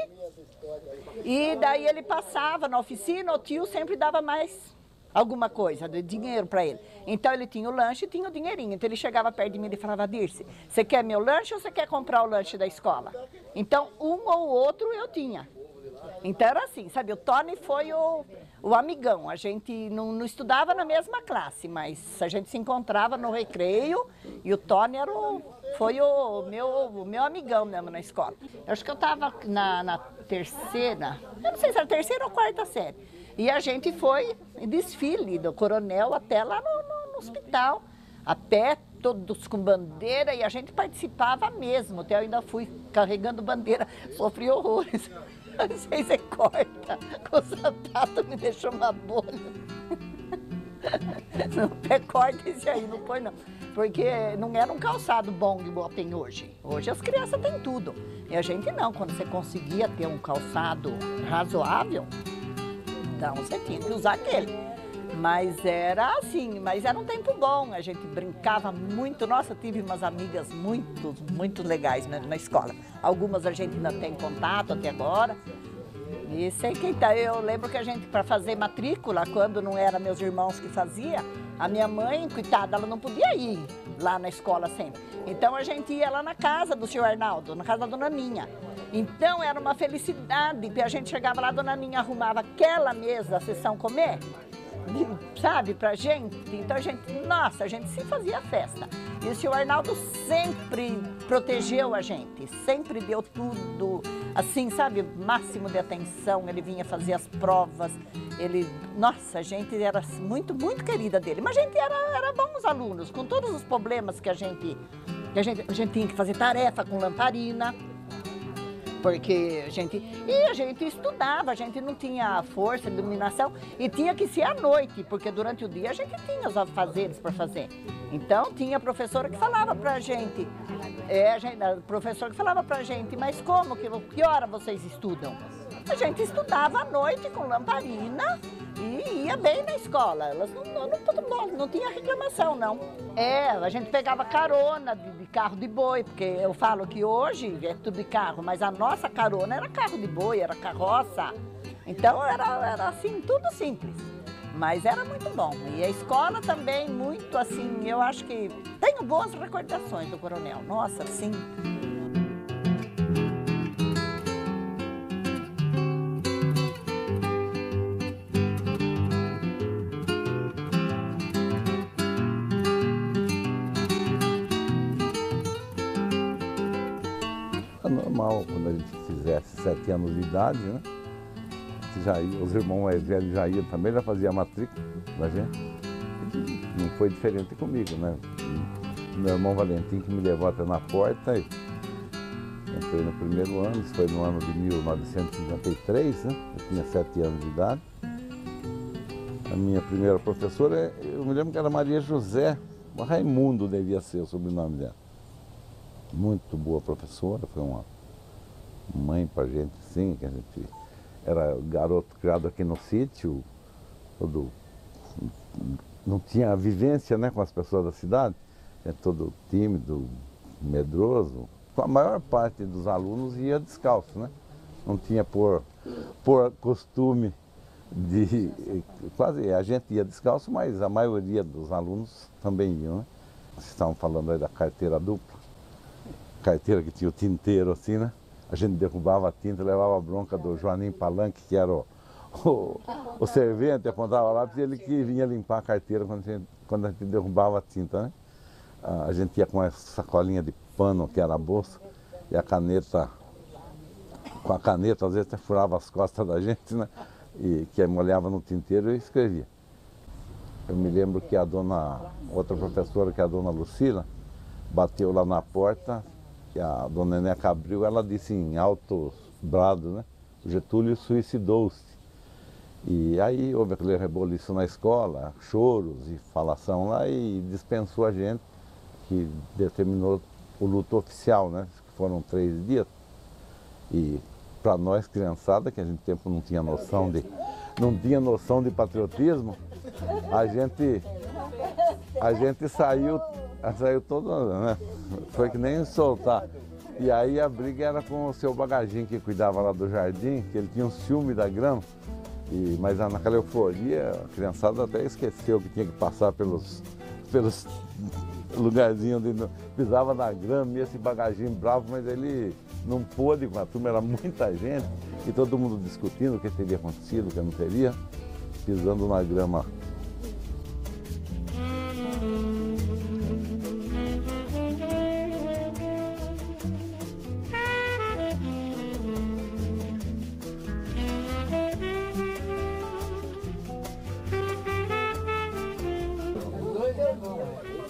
e daí ele passava na oficina, o tio sempre dava mais alguma coisa, de dinheiro para ele. Então ele tinha o lanche e tinha o dinheirinho. Então ele chegava perto de mim e falava, Dirce, você quer meu lanche ou você quer comprar o lanche da escola? Então um ou outro eu tinha. Então era assim, sabe, o Tony foi o amigão. A gente não estudava na mesma classe, mas a gente se encontrava no recreio e o Tony foi o meu amigão mesmo na escola. Eu acho que eu estava na terceira, eu não sei se era terceira ou quarta série. E a gente foi em desfile do Coronel até lá no hospital, a pé, todos com bandeira, e a gente participava mesmo. Até eu ainda fui carregando bandeira, sofri horrores. Não sei se corta, com o sapato me deixou uma bolha. Não, pé corta esse aí, não foi não. Porque não era um calçado bom igual tem hoje. Hoje as crianças têm tudo. E a gente não, quando você conseguia ter um calçado razoável, então você tinha que usar aquele. Mas era assim, mas era um tempo bom, a gente brincava muito. Nossa, eu tive umas amigas muito legais na escola. Algumas a gente ainda tem contato até agora. E sei quem tá. Eu lembro que a gente, para fazer matrícula, quando não era meus irmãos que fazia, a minha mãe, coitada, ela não podia ir lá na escola sempre. Então a gente ia lá na casa do senhor Arnaldo, na casa da dona Ninha. Então era uma felicidade, porque a gente chegava lá, a dona Ninha arrumava aquela mesa da sessão comer, sabe, pra gente. Então a gente se fazia festa. E o senhor Arnaldo sempre protegeu a gente, sempre deu tudo, assim, sabe, máximo de atenção. Ele vinha fazer as provas, nossa, a gente era muito querida dele. Mas a gente era bons alunos, com todos os problemas que a gente tinha que fazer tarefa com lamparina. Porque a gente estudava, a gente não tinha força, iluminação, e tinha que ser à noite, porque durante o dia a gente tinha os afazeres para fazer. Então tinha a professora que falava para a gente, mas como, que hora vocês estudam? A gente estudava à noite com lamparina e ia bem na escola. Elas não tinha reclamação, não. A gente pegava carona de carro de boi, porque eu falo que hoje é tudo de carro, mas a nossa carona era carro de boi, era carroça. Então era assim, tudo simples. Mas era muito bom. E a escola também, muito assim, eu acho que tenho boas recordações do Coronel. Nossa, sim. era normal, quando a gente fizesse 7 anos de idade, né? Os irmãos mais velhos já iam também, já fazia a matrícula da gente. Não foi diferente comigo, né? Meu irmão Valentim que me levou até na porta, e entrei no primeiro ano, isso foi no ano de 1953, né? Eu tinha 7 anos de idade. A minha primeira professora, eu me lembro que era Maria José, o Raimundo devia ser o sobrenome dela. Muito boa professora, foi uma mãe pra gente, sim, que a gente era garoto criado aqui no sítio, não tinha vivência, né, com as pessoas da cidade, todo tímido, medroso. A maior parte dos alunos ia descalço, né? Não tinha por costume de... Quase a gente ia descalço, mas a maioria dos alunos também iam, né? Vocês estavam falando aí da carteira dupla, carteira que tinha o tinteiro assim, né? A gente derrubava a tinta, levava a bronca do Joanim Palanque, que era o servente, apontava lá, porque ele que vinha limpar a carteira quando a gente derrubava a tinta, né? A gente ia com essa sacolinha de pano, que era a bolsa, e a caneta, com a caneta, às vezes até furava as costas da gente, né? E que molhava no tinteiro e escrevia. Eu me lembro que outra professora, que é a dona Lucila, bateu lá na porta, e a dona Neneca abriu, ela disse em alto brado, né? Getúlio suicidou-se. E aí houve aquele reboliço na escola, choros e falação lá, e dispensou a gente, que determinou o luto oficial, né? Que foram 3 dias. E para nós, criançada, que a gente tempo não tinha noção de patriotismo, a gente saiu todo, né? Foi que nem soltar. E aí a briga era com o seu Bagaginho, que cuidava lá do jardim, que ele tinha um ciúme da grama. Mas naquela euforia, a criançada até esqueceu que tinha que passar pelos lugarzinhos onde pisava na grama, e esse Bagaginho bravo, mas ele não pôde, com a turma era muita gente, e todo mundo discutindo o que teria acontecido, o que não teria, pisando na grama.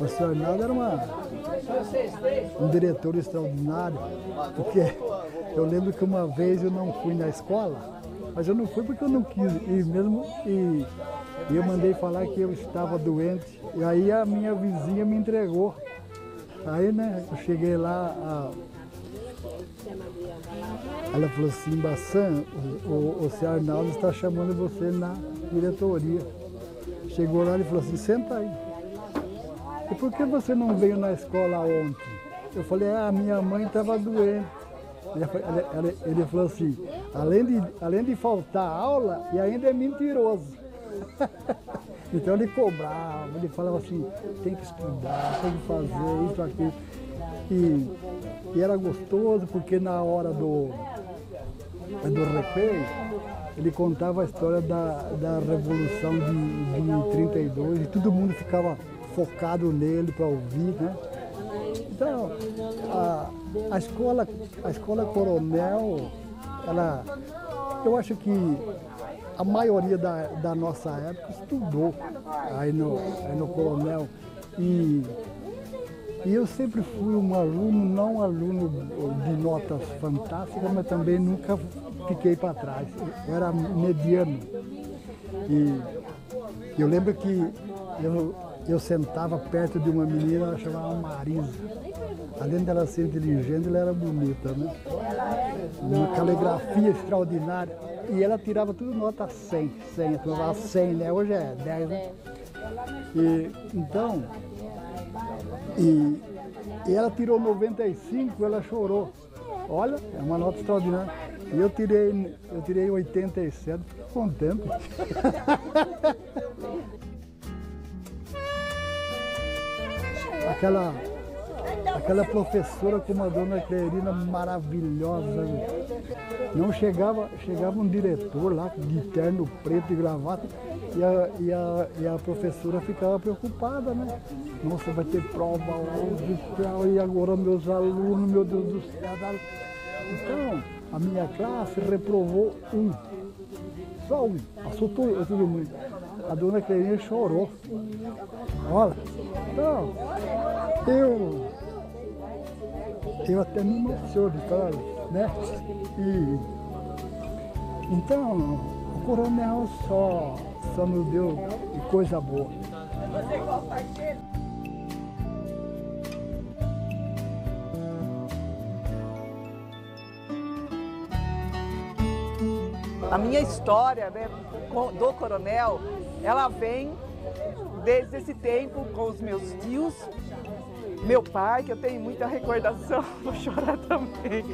O senhor Arnaldo era um diretor extraordinário, porque eu lembro que uma vez eu não fui na escola, mas eu não fui porque eu não quis ir mesmo, e eu mandei falar que eu estava doente, e aí a minha vizinha me entregou. Aí, né, eu cheguei lá, ela falou assim: Bassan, o senhor Arnaldo está chamando você na diretoria. Chegou lá e falou assim: senta aí. E por que você não veio na escola ontem? Eu falei: a minha mãe estava doente. Ele falou assim: além de faltar aula, e ainda é mentiroso. Então ele cobrava, ele falava assim: tem que estudar, tem que fazer isso, aquilo. E era gostoso, porque na hora do recreio, ele contava a história da Revolução de 32, e todo mundo ficava focado nele para ouvir, né? Então, a escola Coronel, eu acho que a maioria da nossa época estudou aí no Coronel, e eu sempre fui um aluno, não um aluno de notas fantásticas, mas também nunca fiquei para trás, eu era mediano. E eu lembro que eu sentava perto de uma menina, ela chamava Marisa. Além dela ser inteligente, ela era bonita, né? Uma caligrafia extraordinária. E ela tirava tudo nota 100, eu falava 100, né? Hoje é 10, né? E ela tirou 95, ela chorou. Olha, é uma nota extraordinária. E eu tirei 87, fiquei contente. Aquela professora como a dona Clerina, maravilhosa. Não chegava um diretor lá de terno preto e gravata, e a professora ficava preocupada, né? Nossa, vai ter prova hoje, e agora meus alunos, meu Deus do céu. Então, a minha classe reprovou um. Só um. Assustou todo mundo. A dona Cleirinha chorou. Olha, então, eu até me emociono, né? Então, o coronel só nos deu coisa boa. Você é igual parceiro. A minha história, né, do coronel, ela vem desde esse tempo com os meus tios, meu pai, que eu tenho muita recordação, vou chorar também,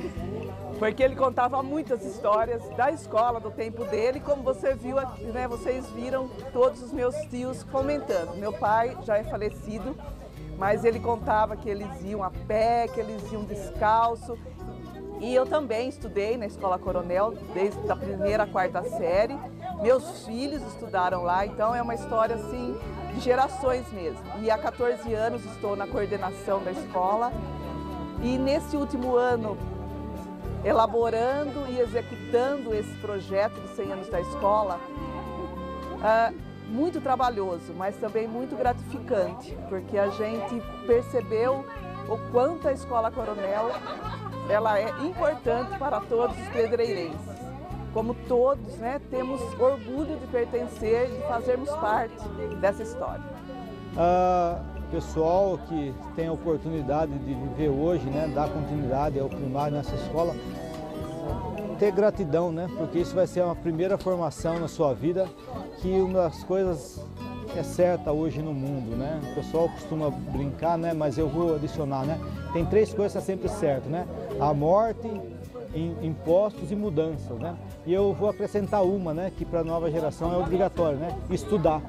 porque ele contava muitas histórias da escola, do tempo dele, como você viu aqui, né, vocês viram todos os meus tios comentando. Meu pai já é falecido, mas ele contava que eles iam a pé, que eles iam descalço. E eu também estudei na Escola Coronel, desde a 1ª à 4ª série. Meus filhos estudaram lá, então é uma história assim de gerações mesmo. E há 14 anos estou na coordenação da escola. E nesse último ano, elaborando e executando esse projeto de 100 anos da escola, muito trabalhoso, mas também muito gratificante, porque a gente percebeu o quanto a Escola Coronel ela é importante para todos os pedreirenses. Como todos, né, temos orgulho de pertencer, de fazermos parte dessa história. Pessoal que tem a oportunidade de viver hoje, né, dar continuidade ao primário nessa escola, ter gratidão, né, porque isso vai ser uma primeira formação na sua vida, que uma das coisas é certa hoje no mundo, né? O pessoal costuma brincar, né, mas eu vou adicionar, né? Tem 3 coisas que é sempre certo, né? A morte, impostos e mudanças, né? E eu vou acrescentar uma, né, que para a nova geração é obrigatório, né? Estudar.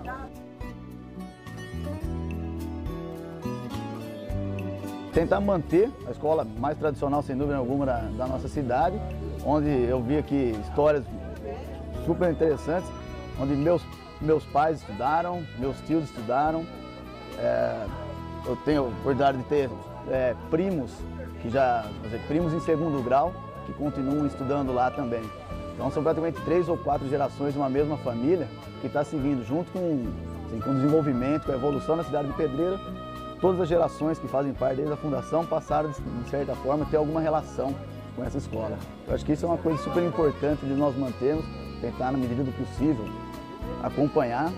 Tentar manter a escola mais tradicional, sem dúvida alguma, da nossa cidade, onde eu vi aqui histórias super interessantes, onde meus pais estudaram, meus tios estudaram. Eu tenho a oportunidade de ter primos, primos em 2º grau, que continuam estudando lá também. Então são praticamente 3 ou 4 gerações de uma mesma família que está seguindo junto com o desenvolvimento, com a evolução da cidade de Pedreira. Todas as gerações que fazem parte desde a fundação passaram, de certa forma, a ter alguma relação com essa escola. Eu acho que isso é uma coisa super importante de nós mantermos, tentar, na medida do possível, acompanhar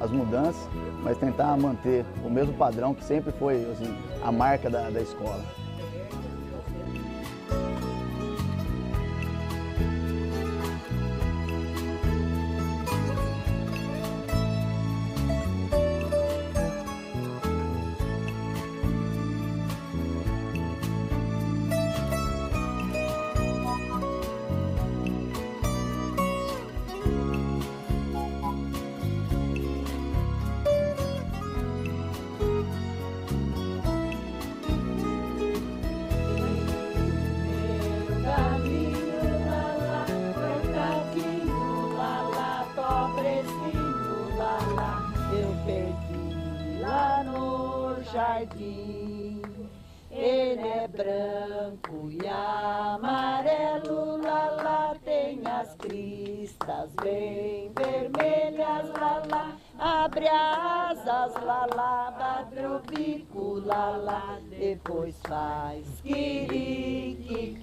as mudanças, mas tentar manter o mesmo padrão que sempre foi assim, a marca da escola. Jardim, ele é branco e amarelo, lá tem as cristas bem vermelhas, lá abre asas, lá bate o bico, lá depois faz quiriquiqui.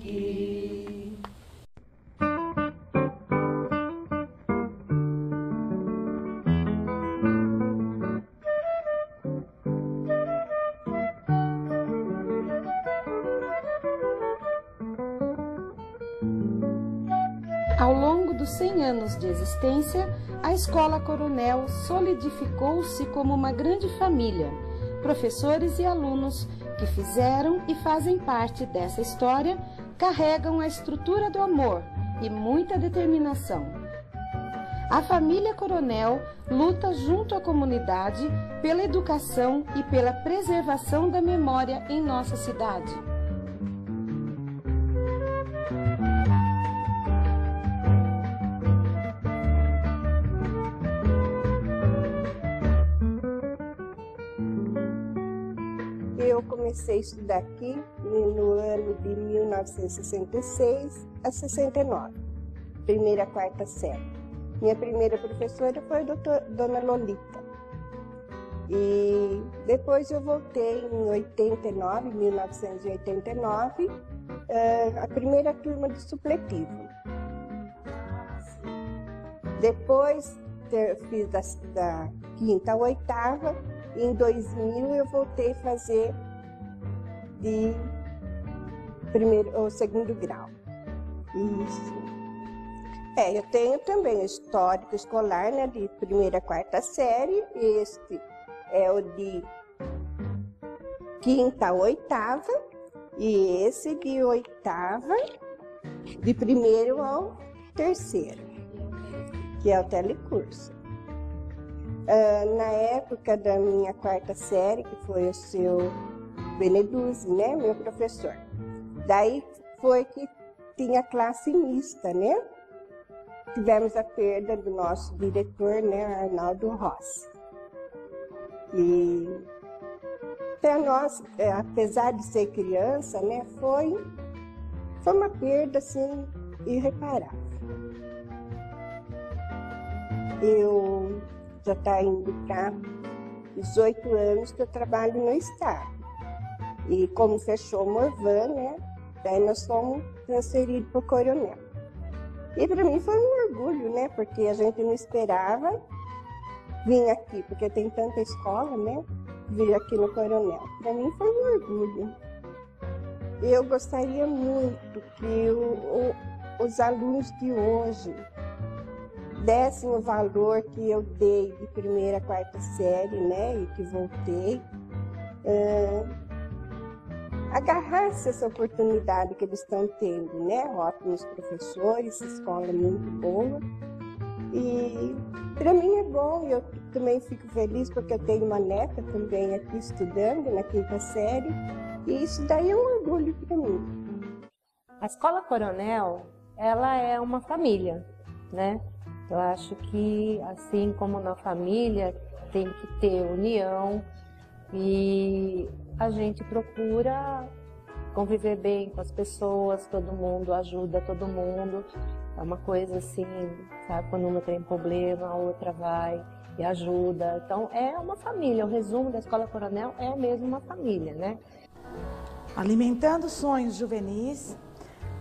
Ao longo dos 100 anos de existência, a Escola Coronel solidificou-se como uma grande família, professores e alunos que fizeram e fazem parte dessa história, carregam a estrutura do amor e muita determinação. A família Coronel luta junto à comunidade pela educação e pela preservação da memória em nossa cidade. eu comecei a estudar aqui no ano de 1966 a 69, primeira a quarta série. Minha primeira professora foi a Dona Lolita. E depois eu voltei em 1989, a primeira turma de supletivo. Depois fiz da quinta à oitava, e em 2000 eu voltei a fazer de primeiro ou segundo grau. Isso. Eu tenho também o histórico escolar, né, de primeira a quarta série. Este é o de quinta a oitava e esse de oitava, de primeiro ao terceiro, que é o telecurso. Na época da minha quarta série, que foi o seu Beneduzzi, né, meu professor, daí foi que tinha classe mista, né? Tivemos a perda do nosso diretor, né, Arnaldo Rossi. E para nós, apesar de ser criança, né, foi uma perda assim irreparável. Eu já está indo para 18 anos que eu trabalho no Estado. E como fechou o Morvan, né, daí nós fomos transferidos para o Coronel. E para mim foi um orgulho, né, porque a gente não esperava vir aqui, porque tem tanta escola, né, vir aqui no Coronel. Para mim foi um orgulho. Eu gostaria muito que os alunos de hoje dessem o valor que eu dei de primeira a quarta série, né, e que voltei, agarrasse essa oportunidade que eles estão tendo, né, ótimos professores, escola muito boa. E para mim é bom, eu também fico feliz porque eu tenho uma neta também aqui estudando na quinta série, e isso daí é um orgulho para mim. A Escola Coronel, ela é uma família, né? Eu acho que, assim como na família, tem que ter união e a gente procura conviver bem com as pessoas, todo mundo ajuda todo mundo. É uma coisa assim, sabe, quando uma tem problema, a outra vai e ajuda. Então é uma família, o resumo da Escola Coronel é mesmo uma família, né? Alimentando sonhos juvenis,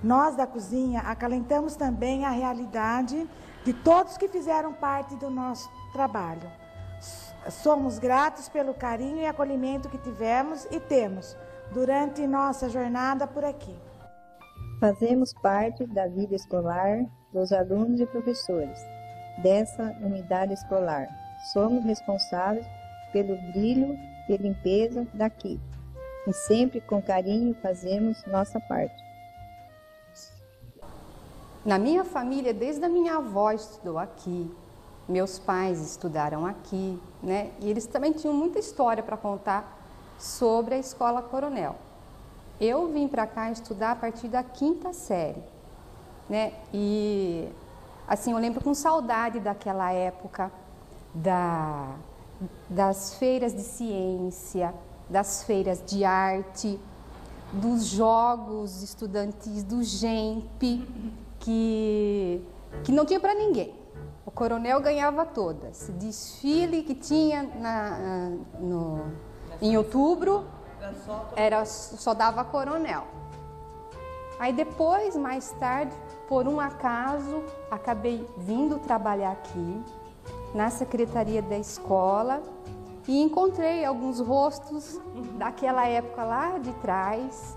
nós da cozinha acalentamos também a realidade de todos que fizeram parte do nosso trabalho. Somos gratos pelo carinho e acolhimento que tivemos e temos durante nossa jornada por aqui. Fazemos parte da vida escolar dos alunos e professores dessa unidade escolar. Somos responsáveis pelo brilho e limpeza daqui. E sempre com carinho fazemos nossa parte. Na minha família, desde a minha avó estudou aqui, meus pais estudaram aqui, né? E eles também tinham muita história para contar sobre a Escola Coronel. Eu vim para cá estudar a partir da quinta série, né? E assim, eu lembro com saudade daquela época das feiras de ciência, das feiras de arte, dos jogos estudantis, do GEMP, que não tinha para ninguém. O Coronel ganhava todas. Desfile que tinha em outubro, só dava Coronel. Aí depois, mais tarde, por um acaso, acabei vindo trabalhar aqui, na secretaria da escola, e encontrei alguns rostos daquela época lá de trás,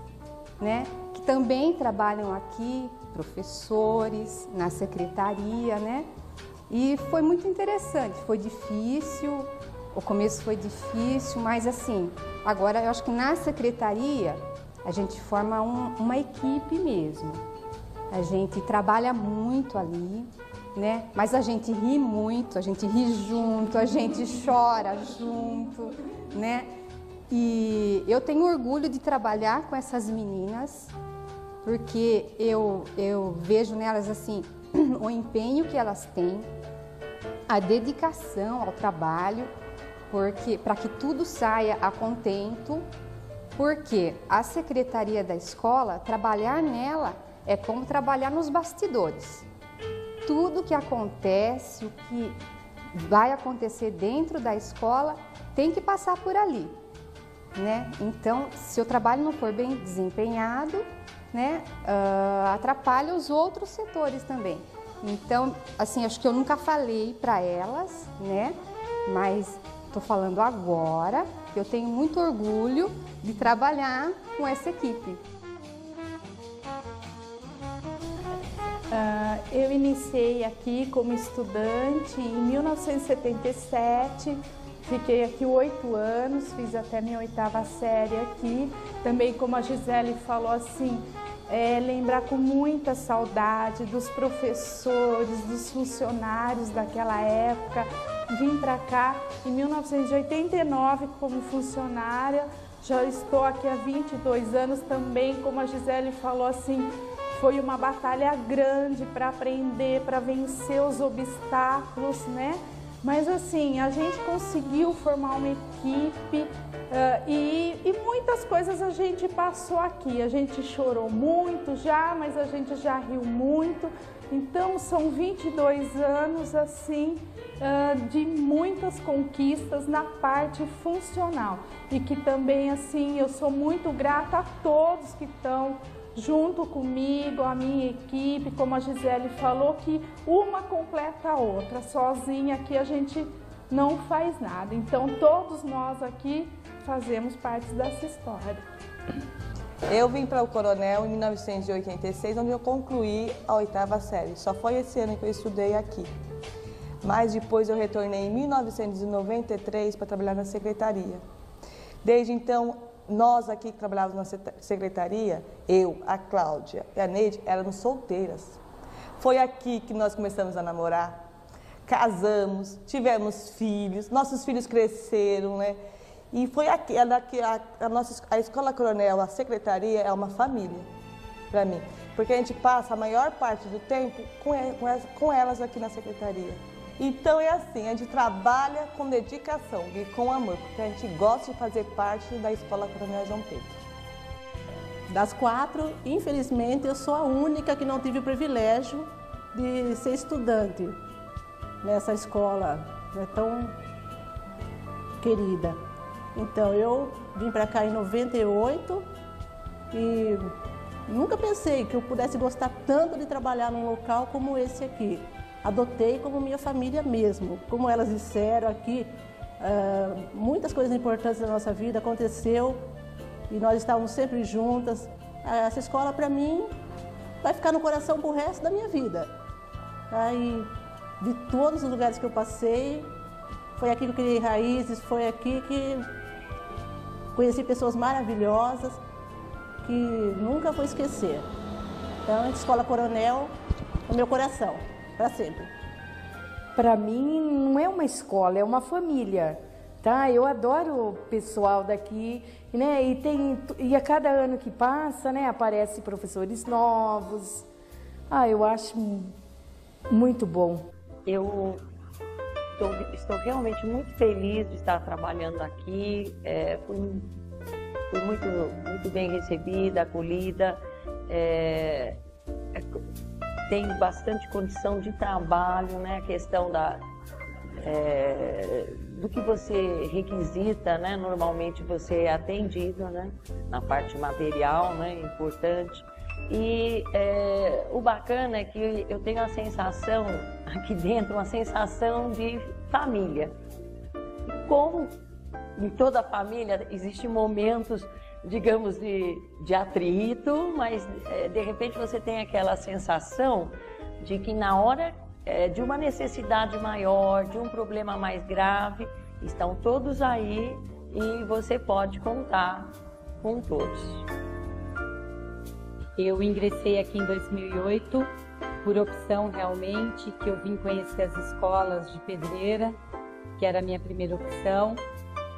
né, que também trabalham aqui, professores, na secretaria, né? E foi muito interessante, foi difícil, o começo foi difícil, mas assim, agora eu acho que na secretaria a gente forma uma equipe mesmo. A gente trabalha muito ali, né? Mas a gente ri muito, a gente ri junto, a gente chora junto, né? E eu tenho orgulho de trabalhar com essas meninas, porque eu vejo nelas assim o empenho que elas têm, a dedicação ao trabalho, porque para que tudo saia a contento, Porque a secretaria da escola, trabalhar nela é como trabalhar nos bastidores. Tudo que acontece, o que vai acontecer dentro da escola, tem que passar por ali, né? Então, se o trabalho não for bem desempenhado, né, atrapalha os outros setores também. Então, assim, acho que eu nunca falei para elas, né, mas estou falando agora, eu tenho muito orgulho de trabalhar com essa equipe. Eu iniciei aqui como estudante em 1977, fiquei aqui 8 anos, fiz até minha 8ª série aqui. Também, como a Gisele falou, assim, lembrar com muita saudade dos professores, dos funcionários daquela época. Vim para cá em 1989 como funcionária, já estou aqui há 22 anos também, como a Gisele falou, assim, foi uma batalha grande para aprender, para vencer os obstáculos, né? Mas assim, a gente conseguiu formar uma equipe e muitas coisas a gente passou aqui. A gente chorou muito já, mas a gente já riu muito. Então são 22 anos assim de muitas conquistas na parte funcional. E que também assim eu sou muito grata a todos que estão junto comigo, a minha equipe, como a Gisele falou, que uma completa a outra. Sozinha aqui a gente não faz nada. Então todos nós aqui fazemos parte dessa história. Eu vim para o Coronel em 1986, onde eu concluí a 8ª série. Só foi esse ano que eu estudei aqui. Mas depois eu retornei em 1993 para trabalhar na secretaria. Desde então, nós aqui que trabalhávamos na secretaria, eu, a Cláudia e a Neide, éramos solteiras. Foi aqui que nós começamos a namorar, casamos, tivemos filhos, nossos filhos cresceram, né? E foi aqui, a Escola Coronel, a secretaria é uma família para mim, porque a gente passa a maior parte do tempo com elas aqui na secretaria. Então é assim, a gente trabalha com dedicação e com amor, porque a gente gosta de fazer parte da Escola Coronel João Pedro. Das 4, infelizmente, eu sou a única que não tive o privilégio de ser estudante nessa escola, né, tão querida. Então eu vim para cá em 98 e nunca pensei que eu pudesse gostar tanto de trabalhar num local como esse aqui. Adotei como minha família mesmo. Como elas disseram aqui, muitas coisas importantes da nossa vida aconteceu e nós estávamos sempre juntas. Essa escola, para mim, vai ficar no coração pro resto da minha vida. E de todos os lugares que eu passei, foi aqui que eu criei raízes, foi aqui que conheci pessoas maravilhosas que nunca vou esquecer. Então, a Escola Coronel é o meu coração. Para sempre. Para mim não é uma escola, é uma família, tá? Eu adoro o pessoal daqui, né? E a cada ano que passa, né, aparecem professores novos. Eu acho muito bom. Eu estou realmente muito feliz de estar trabalhando aqui. Fui muito bem recebida, acolhida. Tenho bastante condição de trabalho, né? A questão do que você requisita, né? Normalmente você é atendido, né? Na parte material, né? Importante. E o bacana é que eu tenho a sensação, aqui dentro, uma sensação de família. Como em toda família existem momentos, digamos, de atrito, mas de repente você tem aquela sensação de que na hora de uma necessidade maior, de um problema mais grave, estão todos aí e você pode contar com todos. Eu ingressei aqui em 2008 por opção realmente, que eu vim conhecer as escolas de Pedreira, que era a minha primeira opção.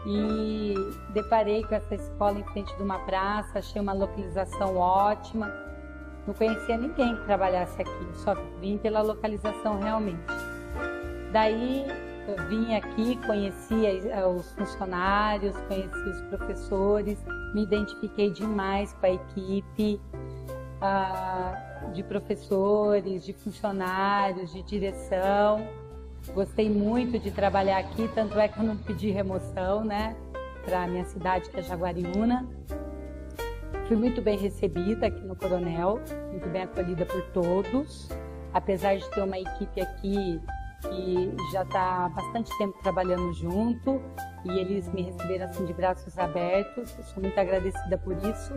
E deparei com essa escola em frente de uma praça, achei uma localização ótima. Não conhecia ninguém que trabalhasse aqui, só vim pela localização realmente. Daí Eu vim aqui, conheci os funcionários, conheci os professores, me identifiquei demais com a equipe de professores, de funcionários, de direção. Gostei muito de trabalhar aqui, tanto é que eu não pedi remoção, né, para a minha cidade, que é Jaguariúna. Fui muito bem recebida aqui no Coronel, muito bem acolhida por todos, apesar de ter uma equipe aqui que já está há bastante tempo trabalhando junto, e eles me receberam assim de braços abertos. Eu sou muito agradecida por isso.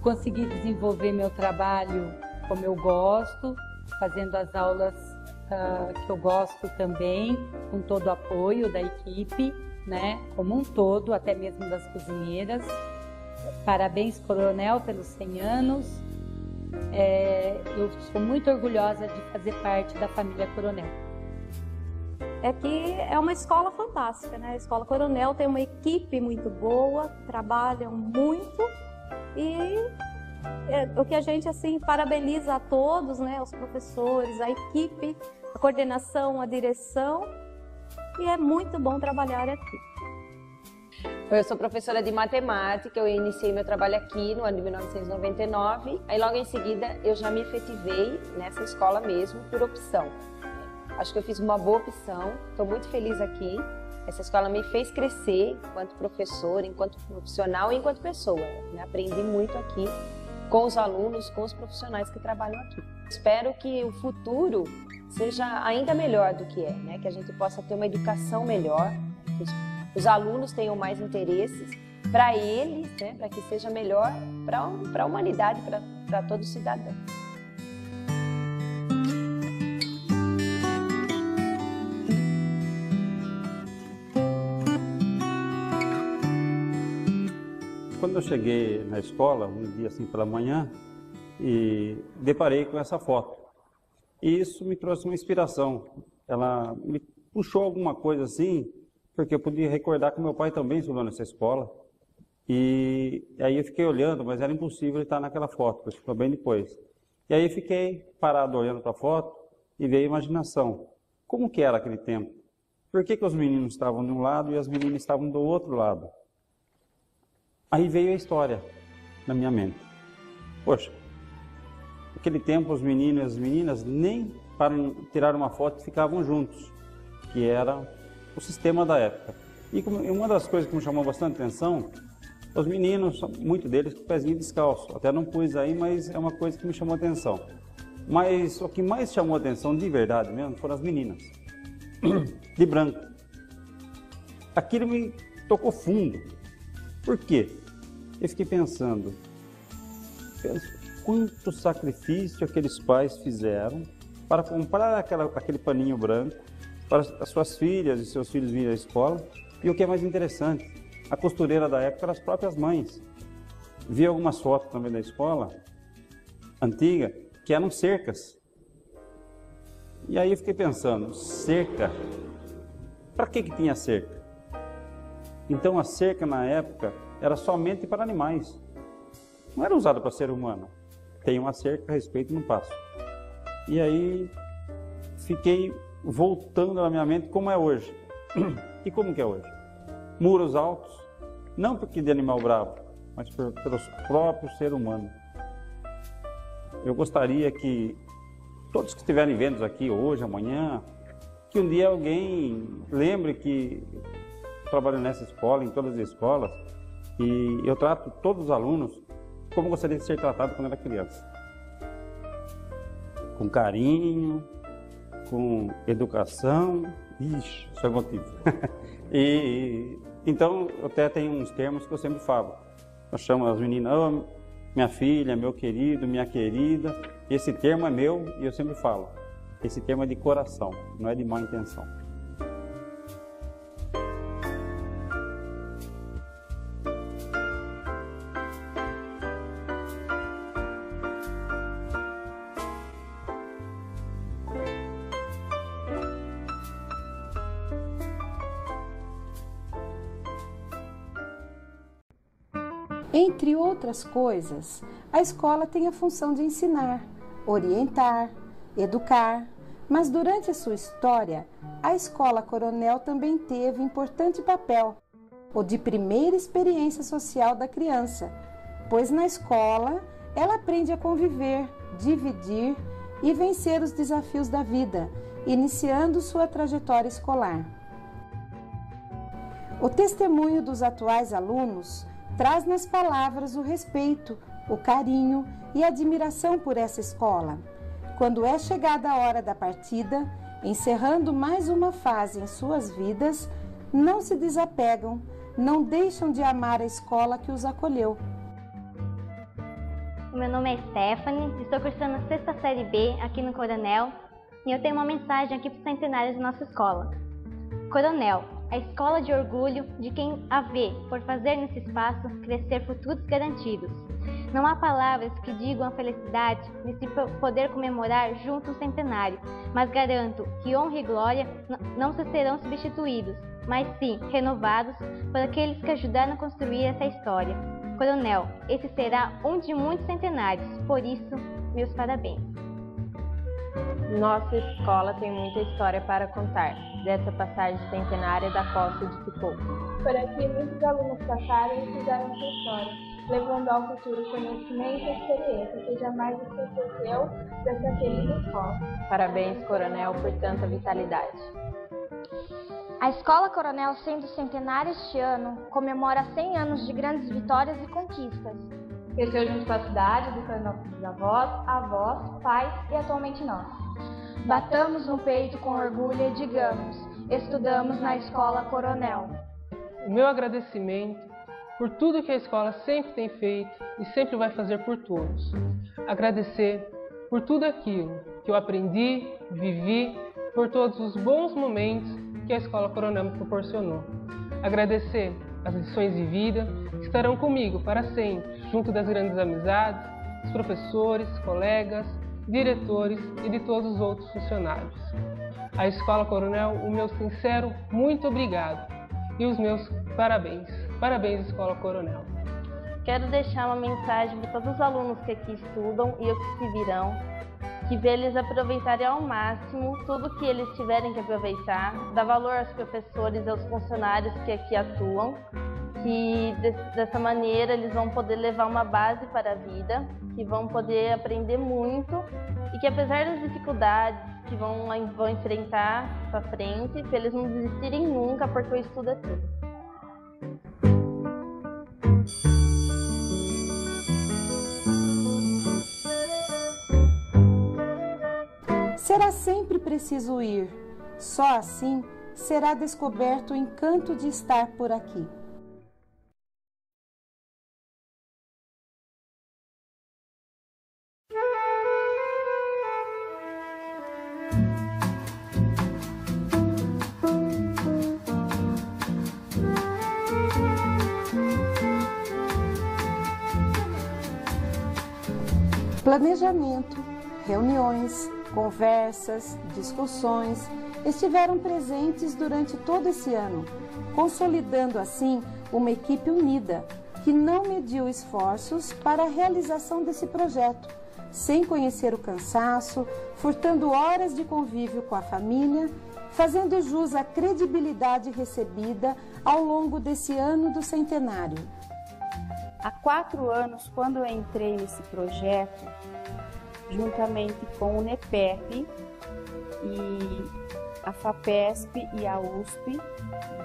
Consegui desenvolver meu trabalho como eu gosto, fazendo as aulas que eu gosto também, com todo o apoio da equipe, né, como um todo, até mesmo das cozinheiras. Parabéns, Coronel, pelos 100 anos. Eu sou muito orgulhosa de fazer parte da família Coronel. É que é uma escola fantástica, né? A Escola Coronel tem uma equipe muito boa, trabalham muito e o que a gente assim parabeniza a todos, né? Os professores, a equipe, a coordenação, a direção, e é muito bom trabalhar aqui. Eu sou professora de matemática, eu iniciei meu trabalho aqui no ano de 1999, aí logo em seguida eu já me efetivei nessa escola mesmo por opção. Acho que eu fiz uma boa opção, estou muito feliz aqui. Essa escola me fez crescer enquanto professora, enquanto profissional e enquanto pessoa. Aprendi muito aqui com os alunos, com os profissionais que trabalham aqui. Espero que o futuro seja ainda melhor do que é, né? Que a gente possa ter uma educação melhor, que os alunos tenham mais interesses para eles, né? Para que seja melhor para a humanidade, para todo cidadão. Quando eu cheguei na escola, um dia assim pela manhã, e deparei com essa foto. E isso me trouxe uma inspiração. Ela me puxou alguma coisa assim, porque eu podia recordar que meu pai também estudou nessa escola. E aí eu fiquei olhando, mas era impossível ele estar naquela foto, porque ficou bem depois. E aí eu fiquei parado olhando para a foto e veio a imaginação. Como que era aquele tempo? Por que os meninos estavam de um lado e as meninas estavam do outro lado? Aí veio a história na minha mente. Poxa, naquele tempo os meninos e as meninas nem para tirar uma foto ficavam juntos, que era o sistema da época. E uma das coisas que me chamou bastante atenção, os meninos, muitos deles com o pezinho descalço. Até não pus aí, mas é uma coisa que me chamou atenção. Mas o que mais chamou atenção de verdade mesmo foram as meninas, de branco. Aquilo me tocou fundo. Por quê? Eu fiquei pensando quanto sacrifício aqueles pais fizeram para comprar aquele paninho branco para as suas filhas e seus filhos virem à escola. E o que é mais interessante, a costureira da época eram as próprias mães. Vi algumas fotos também da escola antiga que eram cercas. E aí eu fiquei pensando, cerca? Para que tinha cerca? Então a cerca na época era somente para animais, não era usada para ser humano. Tem uma cerca a respeito no passo. E aí fiquei voltando na minha mente como é hoje. E como que é hoje? Muros altos, não porque de animal bravo, mas pelos próprios seres humanos. Eu gostaria que todos que estiverem vendo aqui hoje, amanhã, que um dia alguém lembre que trabalho nessa escola, em todas as escolas, e eu trato todos os alunos como gostaria de ser tratado quando era criança. Com carinho, com educação. Ixi, isso é motivo. Então, eu até tenho uns termos que eu sempre falo. Eu chamo as meninas, oh, minha filha, meu querido, minha querida. Esse termo é meu e eu sempre falo. Esse termo é de coração, não é de má intenção. Entre outras coisas, a escola tem a função de ensinar, orientar, educar, mas durante a sua história, a Escola Coronel também teve importante papel, o de primeira experiência social da criança, pois na escola ela aprende a conviver, dividir e vencer os desafios da vida, iniciando sua trajetória escolar. O testemunho dos atuais alunos traz nas palavras o respeito, o carinho e a admiração por essa escola. Quando é chegada a hora da partida, encerrando mais uma fase em suas vidas, não se desapegam, não deixam de amar a escola que os acolheu. Meu nome é Stephanie, estou cursando a 6ª série B aqui no Coronel e eu tenho uma mensagem aqui para o centenário da nossa escola. Coronel, a escola de orgulho de quem a vê por fazer nesse espaço crescer futuros garantidos. Não há palavras que digam a felicidade de se poder comemorar junto o centenário, mas garanto que honra e glória não serão substituídos, mas sim renovados por aqueles que ajudaram a construir essa história. Coronel, esse será um de muitos centenários, por isso, meus parabéns. Nossa escola tem muita história para contar, dessa passagem centenária da Costa de Pipô. Por aqui, muitos alunos passaram e fizeram essa história, levando ao futuro conhecimento e experiência que jamais esqueceu dessa querida escola. Parabéns, Coronel, por tanta vitalidade. A Escola Coronel, sendo centenária este ano, comemora 100 anos de grandes vitórias e conquistas. Cresceu junto com a cidade, educando nossos avós, avós, pais e atualmente nós. Batamos no peito com orgulho e digamos, estudamos na Escola Coronel. O meu agradecimento por tudo que a escola sempre tem feito e sempre vai fazer por todos. Agradecer por tudo aquilo que eu aprendi, vivi, por todos os bons momentos que a Escola Coronel me proporcionou. Agradecer as lições de vida que estarão comigo para sempre, junto das grandes amizades, dos professores, colegas, diretores e de todos os outros funcionários. A Escola Coronel, o meu sincero muito obrigado e os meus parabéns. Parabéns, Escola Coronel. Quero deixar uma mensagem para todos os alunos que aqui estudam e os que virão, que eles aproveitarem ao máximo tudo que eles tiverem que aproveitar, dar valor aos professores e aos funcionários que aqui atuam, que dessa maneira eles vão poder levar uma base para a vida, que vão poder aprender muito e que apesar das dificuldades que vão enfrentar para frente, que eles não desistirem nunca, porque o estudo é tudo. Será sempre preciso ir, só assim será descoberto o encanto de estar por aqui. Planejamento, reuniões, conversas, discussões estiveram presentes durante todo esse ano, consolidando assim uma equipe unida que não mediu esforços para a realização desse projeto, sem conhecer o cansaço, furtando horas de convívio com a família, fazendo jus à credibilidade recebida ao longo desse ano do centenário. Há 4 anos, quando eu entrei nesse projeto, juntamente com o NEPEP e a FAPESP e a USP,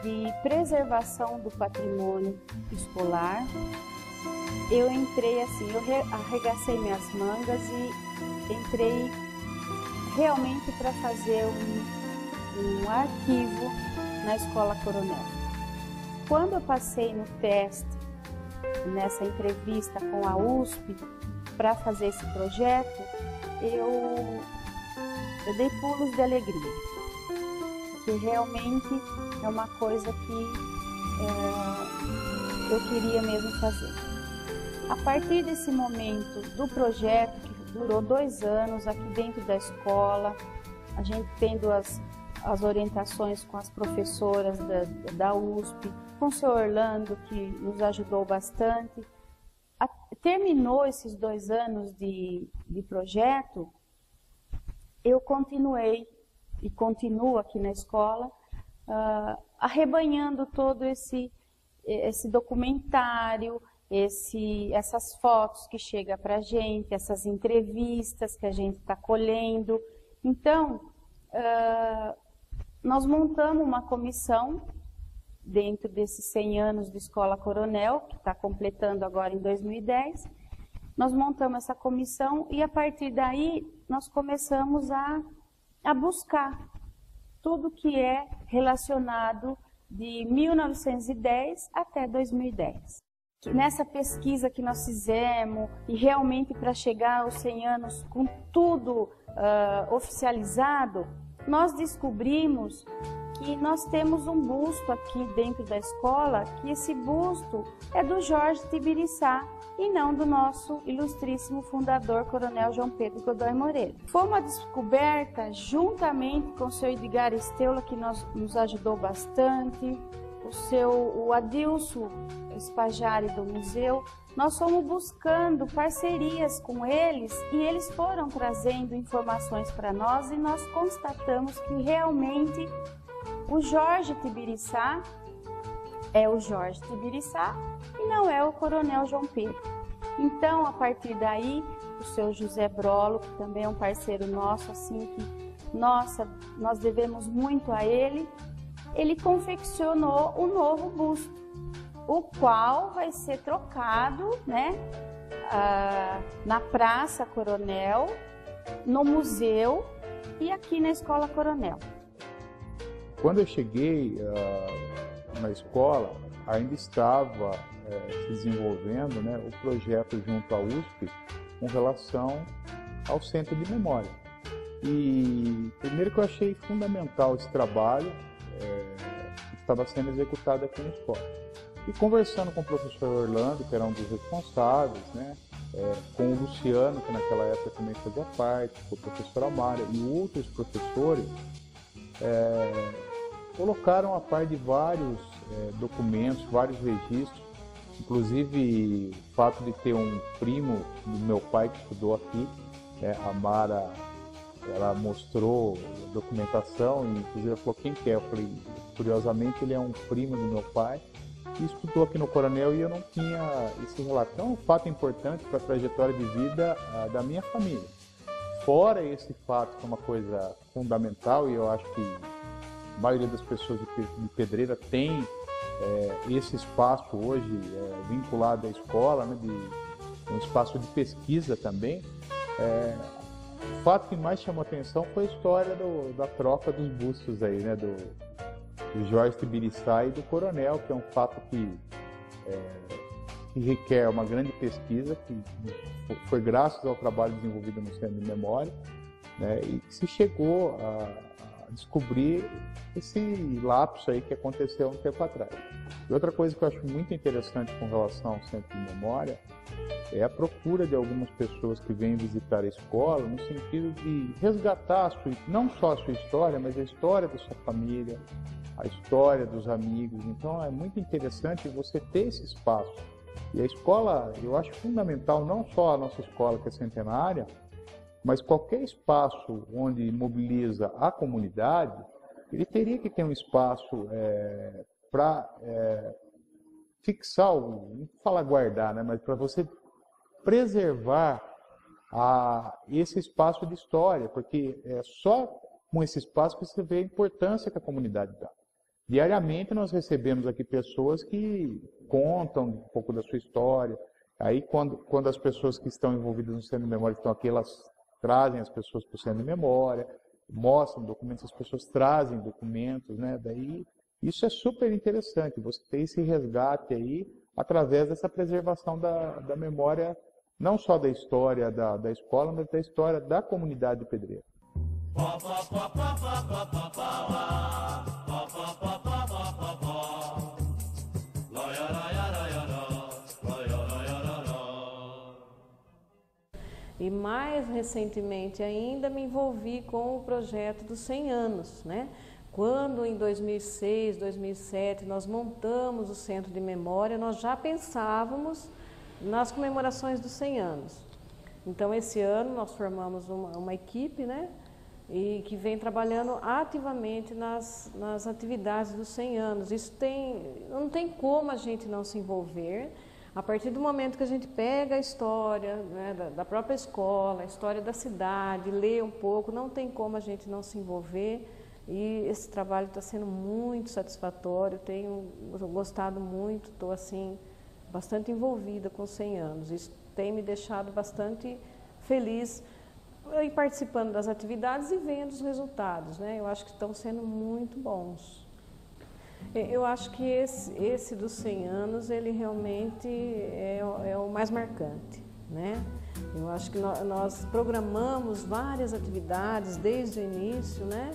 de preservação do patrimônio escolar, eu entrei assim, eu arregacei minhas mangas e entrei realmente para fazer um arquivo na Escola Coronel. Quando eu passei no teste, nessa entrevista com a USP, para fazer esse projeto, eu dei pulos de alegria, porque realmente é uma coisa que eu queria mesmo fazer. A partir desse momento do projeto, que durou 2 anos aqui dentro da escola, a gente tendo as orientações com as professoras da USP, com o senhor Orlando, que nos ajudou bastante. Terminou esses 2 anos de projeto, eu continuei e continuo aqui na escola, arrebanhando todo esse documentário, essas fotos que chegam para a gente, essas entrevistas que a gente está colhendo. Então, nós montamos uma comissão dentro desses 100 anos de Escola Coronel, que está completando agora em 2010. Nós montamos essa comissão e, a partir daí, nós começamos a buscar tudo que é relacionado de 1910 até 2010. Nessa pesquisa que nós fizemos, e realmente para chegar aos 100 anos com tudo oficializado, nós descobrimos que nós temos um busto aqui dentro da escola, que esse busto é do Jorge Tibiriçá e não do nosso ilustríssimo fundador, Coronel João Pedro Godoy Moreira. Foi uma descoberta juntamente com o seu Edgar Esteula, que nos ajudou bastante, o Adilson Spajari do museu. Nós fomos buscando parcerias com eles e eles foram trazendo informações para nós e nós constatamos que realmente o Jorge Tibiriçá é o Jorge Tibiriçá e não é o Coronel João Pedro. Então, a partir daí, o seu José Brolo, que também é um parceiro nosso, assim, que, nossa, nós devemos muito a ele, ele confeccionou o novo busto, o qual vai ser trocado, né, na Praça Coronel, no museu e aqui na Escola Coronel. Quando eu cheguei na escola, ainda estava se desenvolvendo, né, o projeto junto à USP com relação ao Centro de Memória. E primeiro que eu achei fundamental esse trabalho que estava sendo executado aqui na escola. E conversando com o professor Orlando, que era um dos responsáveis, né, com o Luciano, que naquela época também fazia parte, com o professor Amália e outros professores, colocaram a par de vários documentos, vários registros, inclusive o fato de ter um primo do meu pai que estudou aqui, a Mara, ela mostrou a documentação e inclusive ela falou quem que é. Eu falei, curiosamente ele é um primo do meu pai e estudou aqui no Coronel e eu não tinha esse relato. Então é um fato importante para a trajetória de vida da minha família. Fora esse fato que é uma coisa fundamental e eu acho que a maioria das pessoas de Pedreira tem esse espaço hoje vinculado à escola, né, um espaço de pesquisa também. O fato que mais chamou a atenção foi a história da troca dos bustos aí, né, do Jorge Tibiriçá e do Coronel, que é um fato que requer uma grande pesquisa, que foi graças ao trabalho desenvolvido no Centro de Memória, né, e que se chegou a descobrir esse lapso aí que aconteceu um tempo atrás. E outra coisa que eu acho muito interessante com relação ao Centro de Memória é a procura de algumas pessoas que vêm visitar a escola no sentido de resgatar não só a sua história, mas a história da sua família, a história dos amigos. Então é muito interessante você ter esse espaço. E a escola, eu acho fundamental, não só a nossa escola que é centenária, mas qualquer espaço onde mobiliza a comunidade, ele teria que ter um espaço para fixar, não vou falar guardar, né, mas para você preservar esse espaço de história, porque é só com esse espaço que você vê a importância que a comunidade dá. Diariamente nós recebemos aqui pessoas que contam um pouco da sua história. Aí quando as pessoas que estão envolvidas no Centro de Memória estão aqui, elas trazem as pessoas para o Centro de Memória, mostram documentos, as pessoas trazem documentos, né? Daí isso é super interessante, você ter esse resgate aí através dessa preservação da memória, não só da história da escola, mas da história da comunidade de Pedreira. E mais recentemente ainda me envolvi com o projeto dos 100 anos, né? Quando em 2006, 2007 nós montamos o Centro de Memória, nós já pensávamos nas comemorações dos 100 anos. Então esse ano nós formamos uma equipe, né? e que vem trabalhando ativamente nas atividades dos 100 anos. Isso não tem como a gente não se envolver. A partir do momento que a gente pega a história, né, da própria escola, a história da cidade, lê um pouco, não tem como a gente não se envolver. E esse trabalho está sendo muito satisfatório, tenho gostado muito, estou assim, bastante envolvida com os 100 anos. Isso tem me deixado bastante feliz e participando das atividades e vendo os resultados, né? Eu acho que estão sendo muito bons. Eu acho que esse dos 100 anos, ele realmente é o mais marcante, né? Eu acho que nós programamos várias atividades desde o início, né?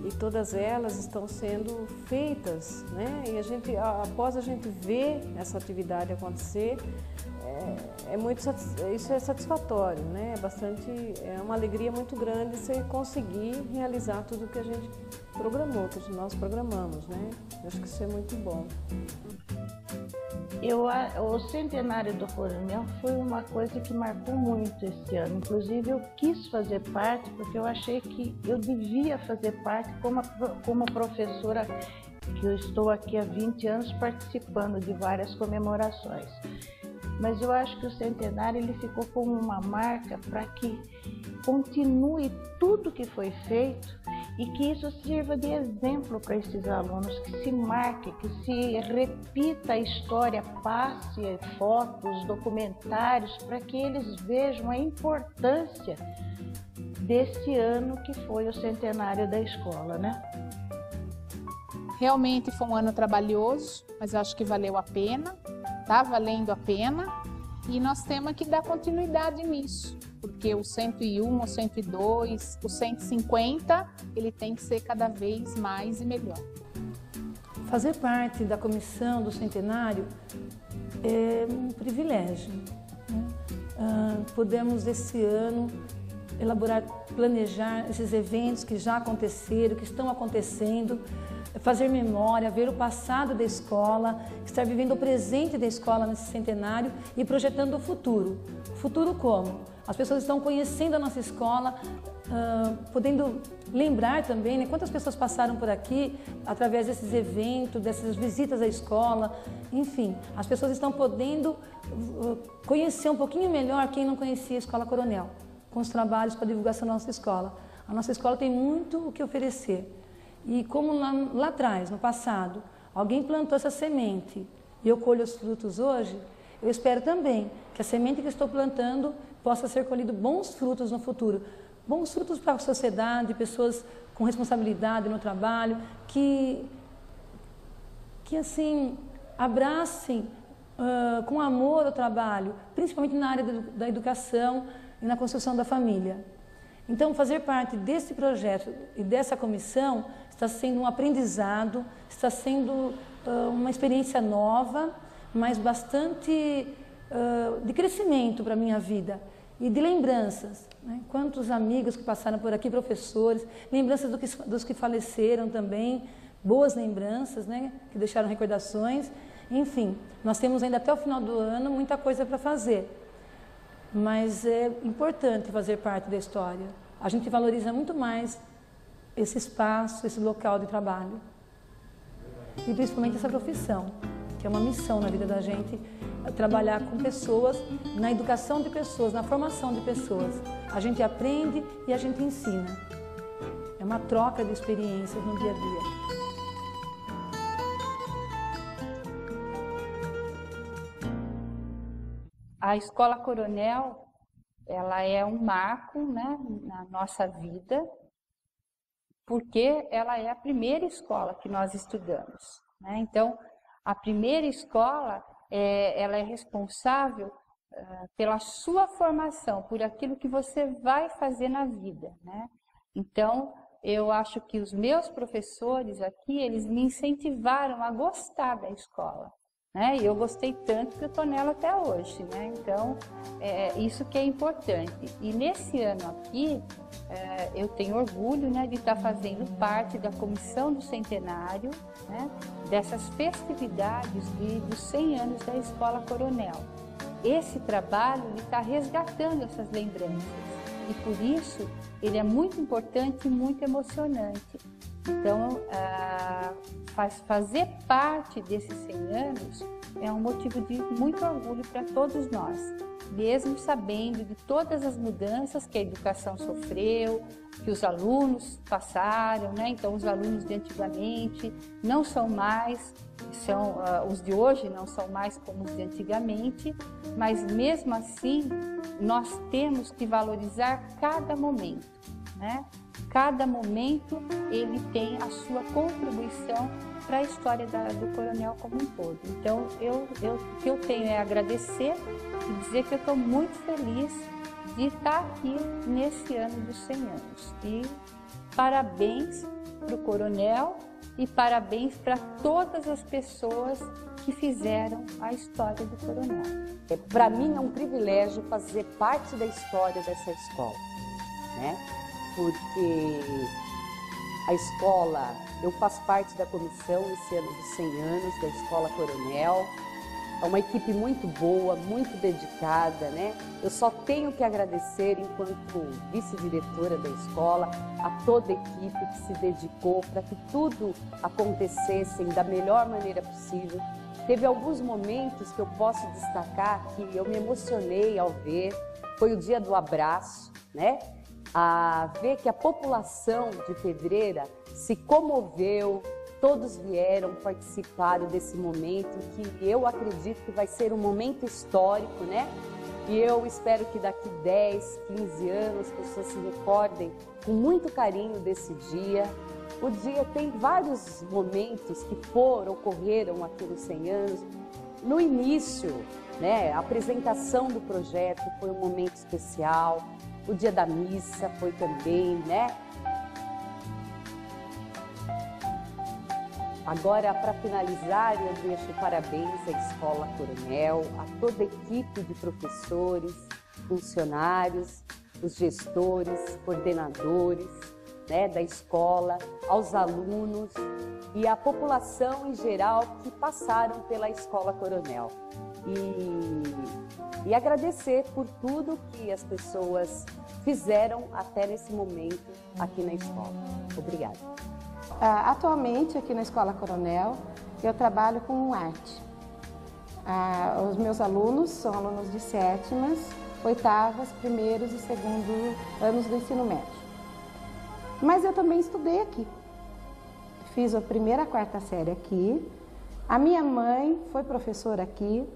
E todas elas estão sendo feitas, né? E após a gente ver essa atividade acontecer, isso é satisfatório, né? É uma alegria muito grande você conseguir realizar tudo o que a gente programou, que nós programamos, né? Eu acho que isso é muito bom. O centenário do Coronel foi uma coisa que marcou muito esse ano. Inclusive, eu quis fazer parte porque eu achei que eu devia fazer parte como professora, que eu estou aqui há 20 anos participando de várias comemorações. Mas eu acho que o centenário ele ficou como uma marca para que continue tudo que foi feito e que isso sirva de exemplo para esses alunos, que se marque, que se repita a história, passe fotos, documentários, para que eles vejam a importância desse ano que foi o centenário da escola, né? Realmente foi um ano trabalhoso, mas eu acho que valeu a pena, tá valendo a pena, e nós temos que dar continuidade nisso, porque o 101, o 102, o 150, ele tem que ser cada vez mais e melhor. Fazer parte da comissão do centenário é um privilégio, né? Podemos esse ano elaborar, planejar esses eventos que já aconteceram, que estão acontecendo, fazer memória, ver o passado da escola, estar vivendo o presente da escola nesse centenário e projetando o futuro. O futuro como? As pessoas estão conhecendo a nossa escola, podendo lembrar também, né, quantas pessoas passaram por aqui através desses eventos, dessas visitas à escola, enfim, as pessoas estão podendo conhecer um pouquinho melhor quem não conhecia a Escola Coronel, com os trabalhos para a divulgação da nossa escola. A nossa escola tem muito o que oferecer. E como lá atrás, no passado, alguém plantou essa semente e eu colho os frutos hoje, eu espero também que a semente que estou plantando possa ser colhido bons frutos no futuro. Bons frutos para a sociedade, pessoas com responsabilidade no trabalho, que assim, abracem com amor o trabalho, principalmente na área da educação e na construção da família. Então, fazer parte desse projeto e dessa comissão está sendo um aprendizado, está sendo uma experiência nova, mas bastante de crescimento para a minha vida e de lembranças, né? Quantos amigos que passaram por aqui, professores, lembranças dos que faleceram também, boas lembranças, né? Que deixaram recordações. Enfim, nós temos ainda até o final do ano muita coisa para fazer. Mas é importante fazer parte da história. A gente valoriza muito mais esse espaço, esse local de trabalho. E principalmente essa profissão, que é uma missão na vida da gente, trabalhar com pessoas, na educação de pessoas, na formação de pessoas. A gente aprende e a gente ensina. É uma troca de experiências no dia a dia. A Escola Coronel, ela é um marco, né, na nossa vida, porque ela é a primeira escola que nós estudamos, né? Então, a primeira escola, ela é responsável pela sua formação, por aquilo que você vai fazer na vida, né? Então, eu acho que os meus professores aqui, eles me incentivaram a gostar da escola, né? E eu gostei tanto que eu estou nela até hoje, né? Então, isso que é importante. E nesse ano aqui, eu tenho orgulho, né, de estar fazendo parte da comissão do centenário, né, dessas festividades dos 100 anos da Escola Coronel. Esse trabalho está resgatando essas lembranças. e por isso ele é muito importante e muito emocionante. Então, fazer parte desses 100 anos é um motivo de muito orgulho para todos nós, mesmo sabendo de todas as mudanças que a educação sofreu, que os alunos passaram, né? Então, os alunos de antigamente não são mais, os de hoje não são mais como os de antigamente, mas mesmo assim, nós temos que valorizar cada momento, né? Cada momento ele tem a sua contribuição para a história do Coronel como um todo. Então, o que eu tenho é agradecer e dizer que eu estou muito feliz de estar aqui nesse ano dos 100 anos. E parabéns para o Coronel e parabéns para todas as pessoas que fizeram a história do Coronel. Para mim é um privilégio fazer parte da história dessa escola, né? Porque a escola, eu faço parte da comissão esse ano dos 100 anos da Escola Coronel. É uma equipe muito boa, muito dedicada, né? Eu só tenho que agradecer, enquanto vice-diretora da escola, a toda a equipe que se dedicou para que tudo acontecesse da melhor maneira possível. Teve alguns momentos que eu posso destacar que eu me emocionei ao ver. Foi o dia do abraço, né? A ver que a população de Pedreira se comoveu, todos vieram, participaram desse momento, que eu acredito que vai ser um momento histórico, né? E eu espero que daqui 10, 15 anos as pessoas se recordem com muito carinho desse dia. O dia tem vários momentos que ocorreram aqui nos 100 anos. No início, né, a apresentação do projeto foi um momento especial. O dia da missa foi também, né? Agora, para finalizar, eu deixo parabéns à Escola Coronel, a toda a equipe de professores, funcionários, os gestores, coordenadores, né, da escola, aos alunos e à população em geral que passaram pela Escola Coronel. E agradecer por tudo que as pessoas fizeram até nesse momento aqui na escola. Obrigada. Atualmente, aqui na Escola Coronel, eu trabalho com arte. Os meus alunos são alunos de 7º, 8º, 1º e 2º anos do ensino médio. Mas eu também estudei aqui. Fiz a 1ª a 4ª série aqui. A minha mãe foi professora aqui.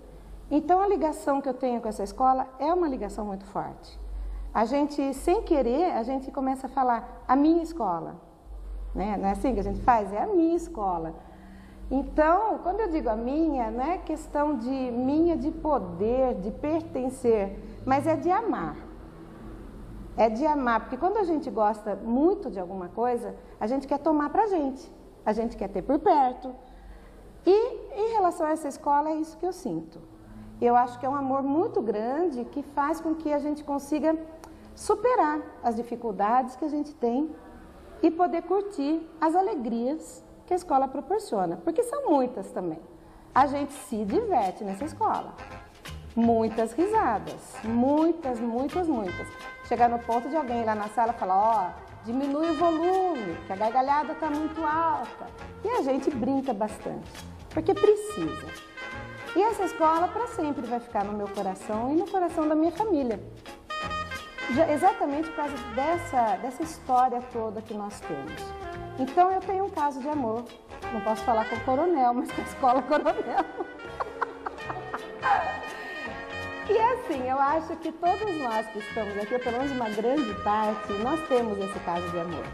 Então, a ligação que eu tenho com essa escola é uma ligação muito forte. A gente, sem querer, a gente começa a falar a minha escola. Né? Não é assim que a gente faz? É a minha escola. Então, quando eu digo a minha, não é questão de minha de poder, de pertencer, mas é de amar. É de amar, porque quando a gente gosta muito de alguma coisa, a gente quer tomar pra gente. A gente quer ter por perto. E, em relação a essa escola, é isso que eu sinto. Eu acho que é um amor muito grande que faz com que a gente consiga superar as dificuldades que a gente tem e poder curtir as alegrias que a escola proporciona, porque são muitas também. A gente se diverte nessa escola. Muitas risadas, muitas. Chegar no ponto de alguém lá na sala falar, diminui o volume, que a gargalhada está muito alta. E a gente brinca bastante, porque precisa. E essa escola para sempre vai ficar no meu coração e no coração da minha família. Exatamente por causa dessa história toda que nós temos. Então eu tenho um caso de amor. Não posso falar com o Coronel, mas com a Escola Coronel. E assim, eu acho que todos nós que estamos aqui, pelo menos uma grande parte, nós temos esse caso de amor.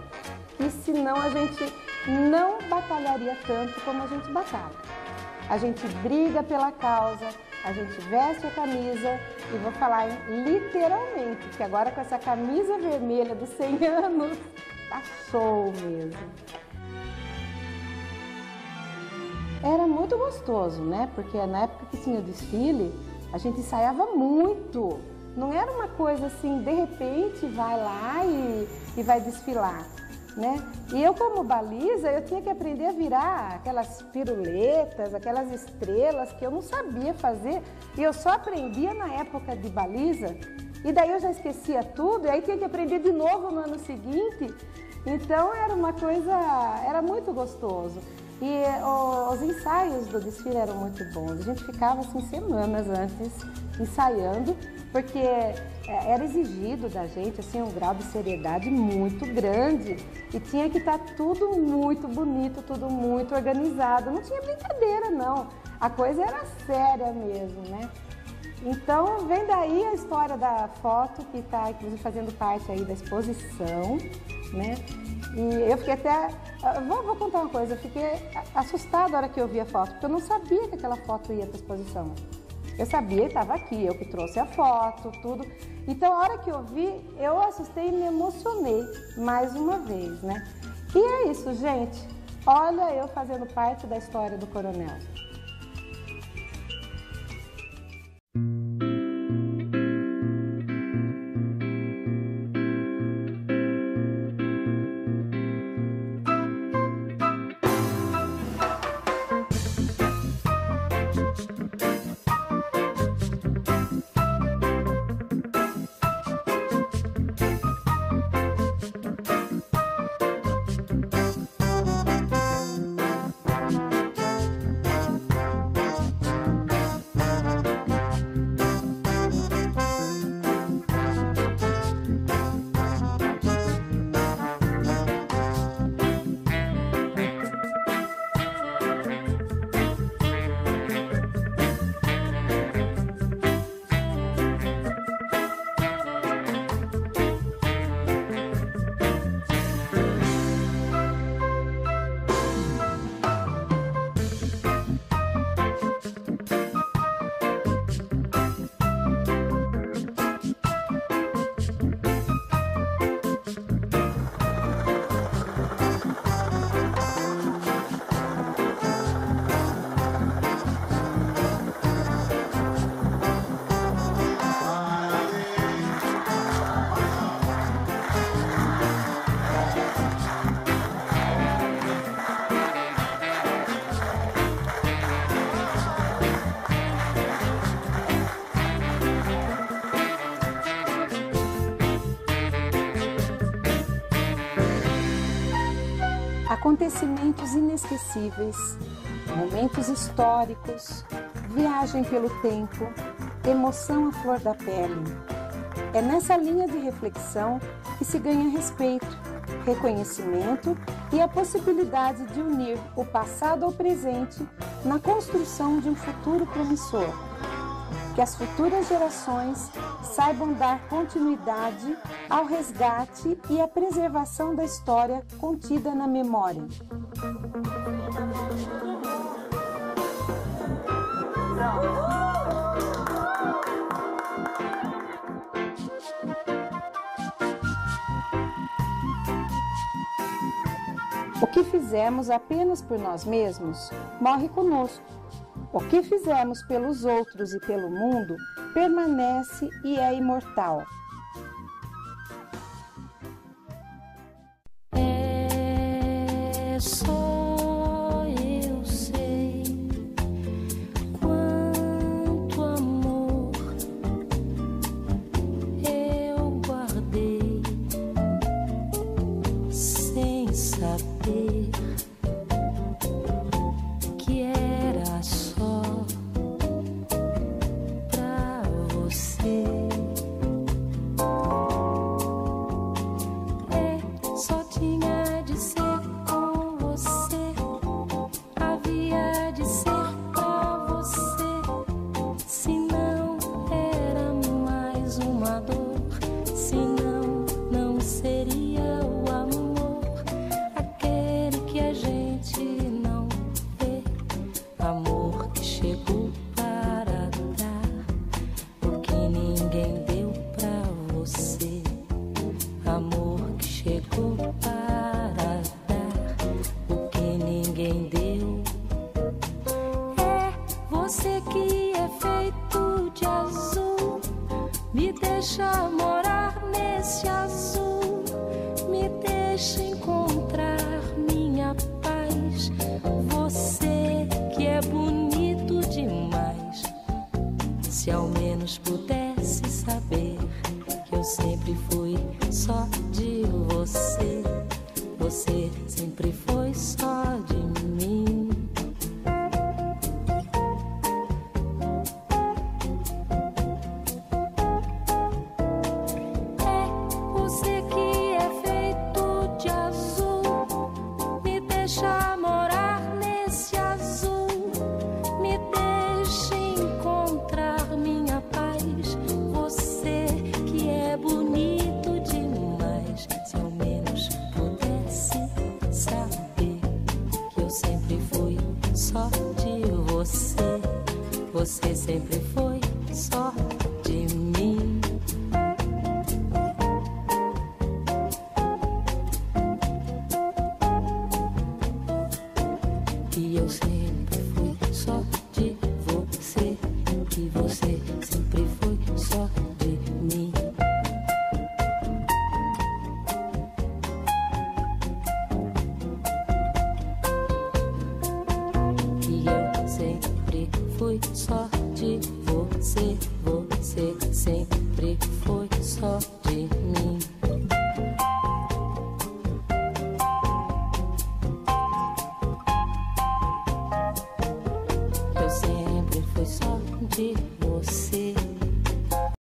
E senão a gente não batalharia tanto como a gente batalha. A gente briga pela causa, a gente veste a camisa, e vou falar literalmente, que agora com essa camisa vermelha dos 100 anos, tá show mesmo. Era muito gostoso, né? Porque na época que tinha o desfile, a gente ensaiava muito. Não era uma coisa assim, de repente vai lá e vai desfilar. Né? E eu, como baliza, eu tinha que aprender a virar aquelas piruletas, aquelas estrelas que eu não sabia fazer. E eu só aprendia na época de baliza E daí eu já esquecia tudo, e aí tinha que aprender de novo no ano seguinte. Então era uma coisa, era muito gostoso. E os ensaios do desfile eram muito bons. A gente ficava assim semanas antes ensaiando, porque era exigido da gente assim um grau de seriedade muito grande e tinha que estar tudo muito bonito, tudo muito organizado. Não tinha brincadeira, não. A coisa era séria mesmo, né? Então vem daí a história da foto que está inclusive fazendo parte aí da exposição, né? E eu fiquei até, vou contar uma coisa, eu fiquei assustada na hora que eu vi a foto, porque eu não sabia que aquela foto ia para a exposição. Eu sabia que estava aqui, eu que trouxe a foto, tudo. Então a hora que eu vi, eu assustei e me emocionei mais uma vez, né? E é isso, gente. Olha eu fazendo parte da história do Coronel. Acontecimentos inesquecíveis, momentos históricos, viagem pelo tempo, emoção à flor da pele. É nessa linha de reflexão que se ganha respeito, reconhecimento e a possibilidade de unir o passado ao presente na construção de um futuro promissor. Que as futuras gerações saibam dar continuidade ao resgate e à preservação da história contida na memória. O que fizemos apenas por nós mesmos morre conosco. O que fizemos pelos outros e pelo mundo permanece e é imortal. É só eu sei quanto amor eu guardei sem saber que era só pra você. Só tinha de ser com você, havia de ser pra você. Se não era mais uma dor, se não, não seria o amor, aquele que a gente não vê. Amor que chegou para dar o que ninguém deu pra você. Amor que chegou para dar o que ninguém deu. É você que é feito de azul, me deixa morar nesse azul, me deixa encontrar minha paz. Você que é bonito demais, se ao menos pudesse saber sempre fui só de você. Você sempre foi só de mim. É você que é feito de azul, me deixa morar nesse azul, me deixa encontrar minha paz. Você que é bonito demais, se ao menos pudesse saber que eu sempre fui só de você. Você sempre foi só de mim. E eu sempre fui só de você. E você sempre foi só de mim. E eu sempre fui só de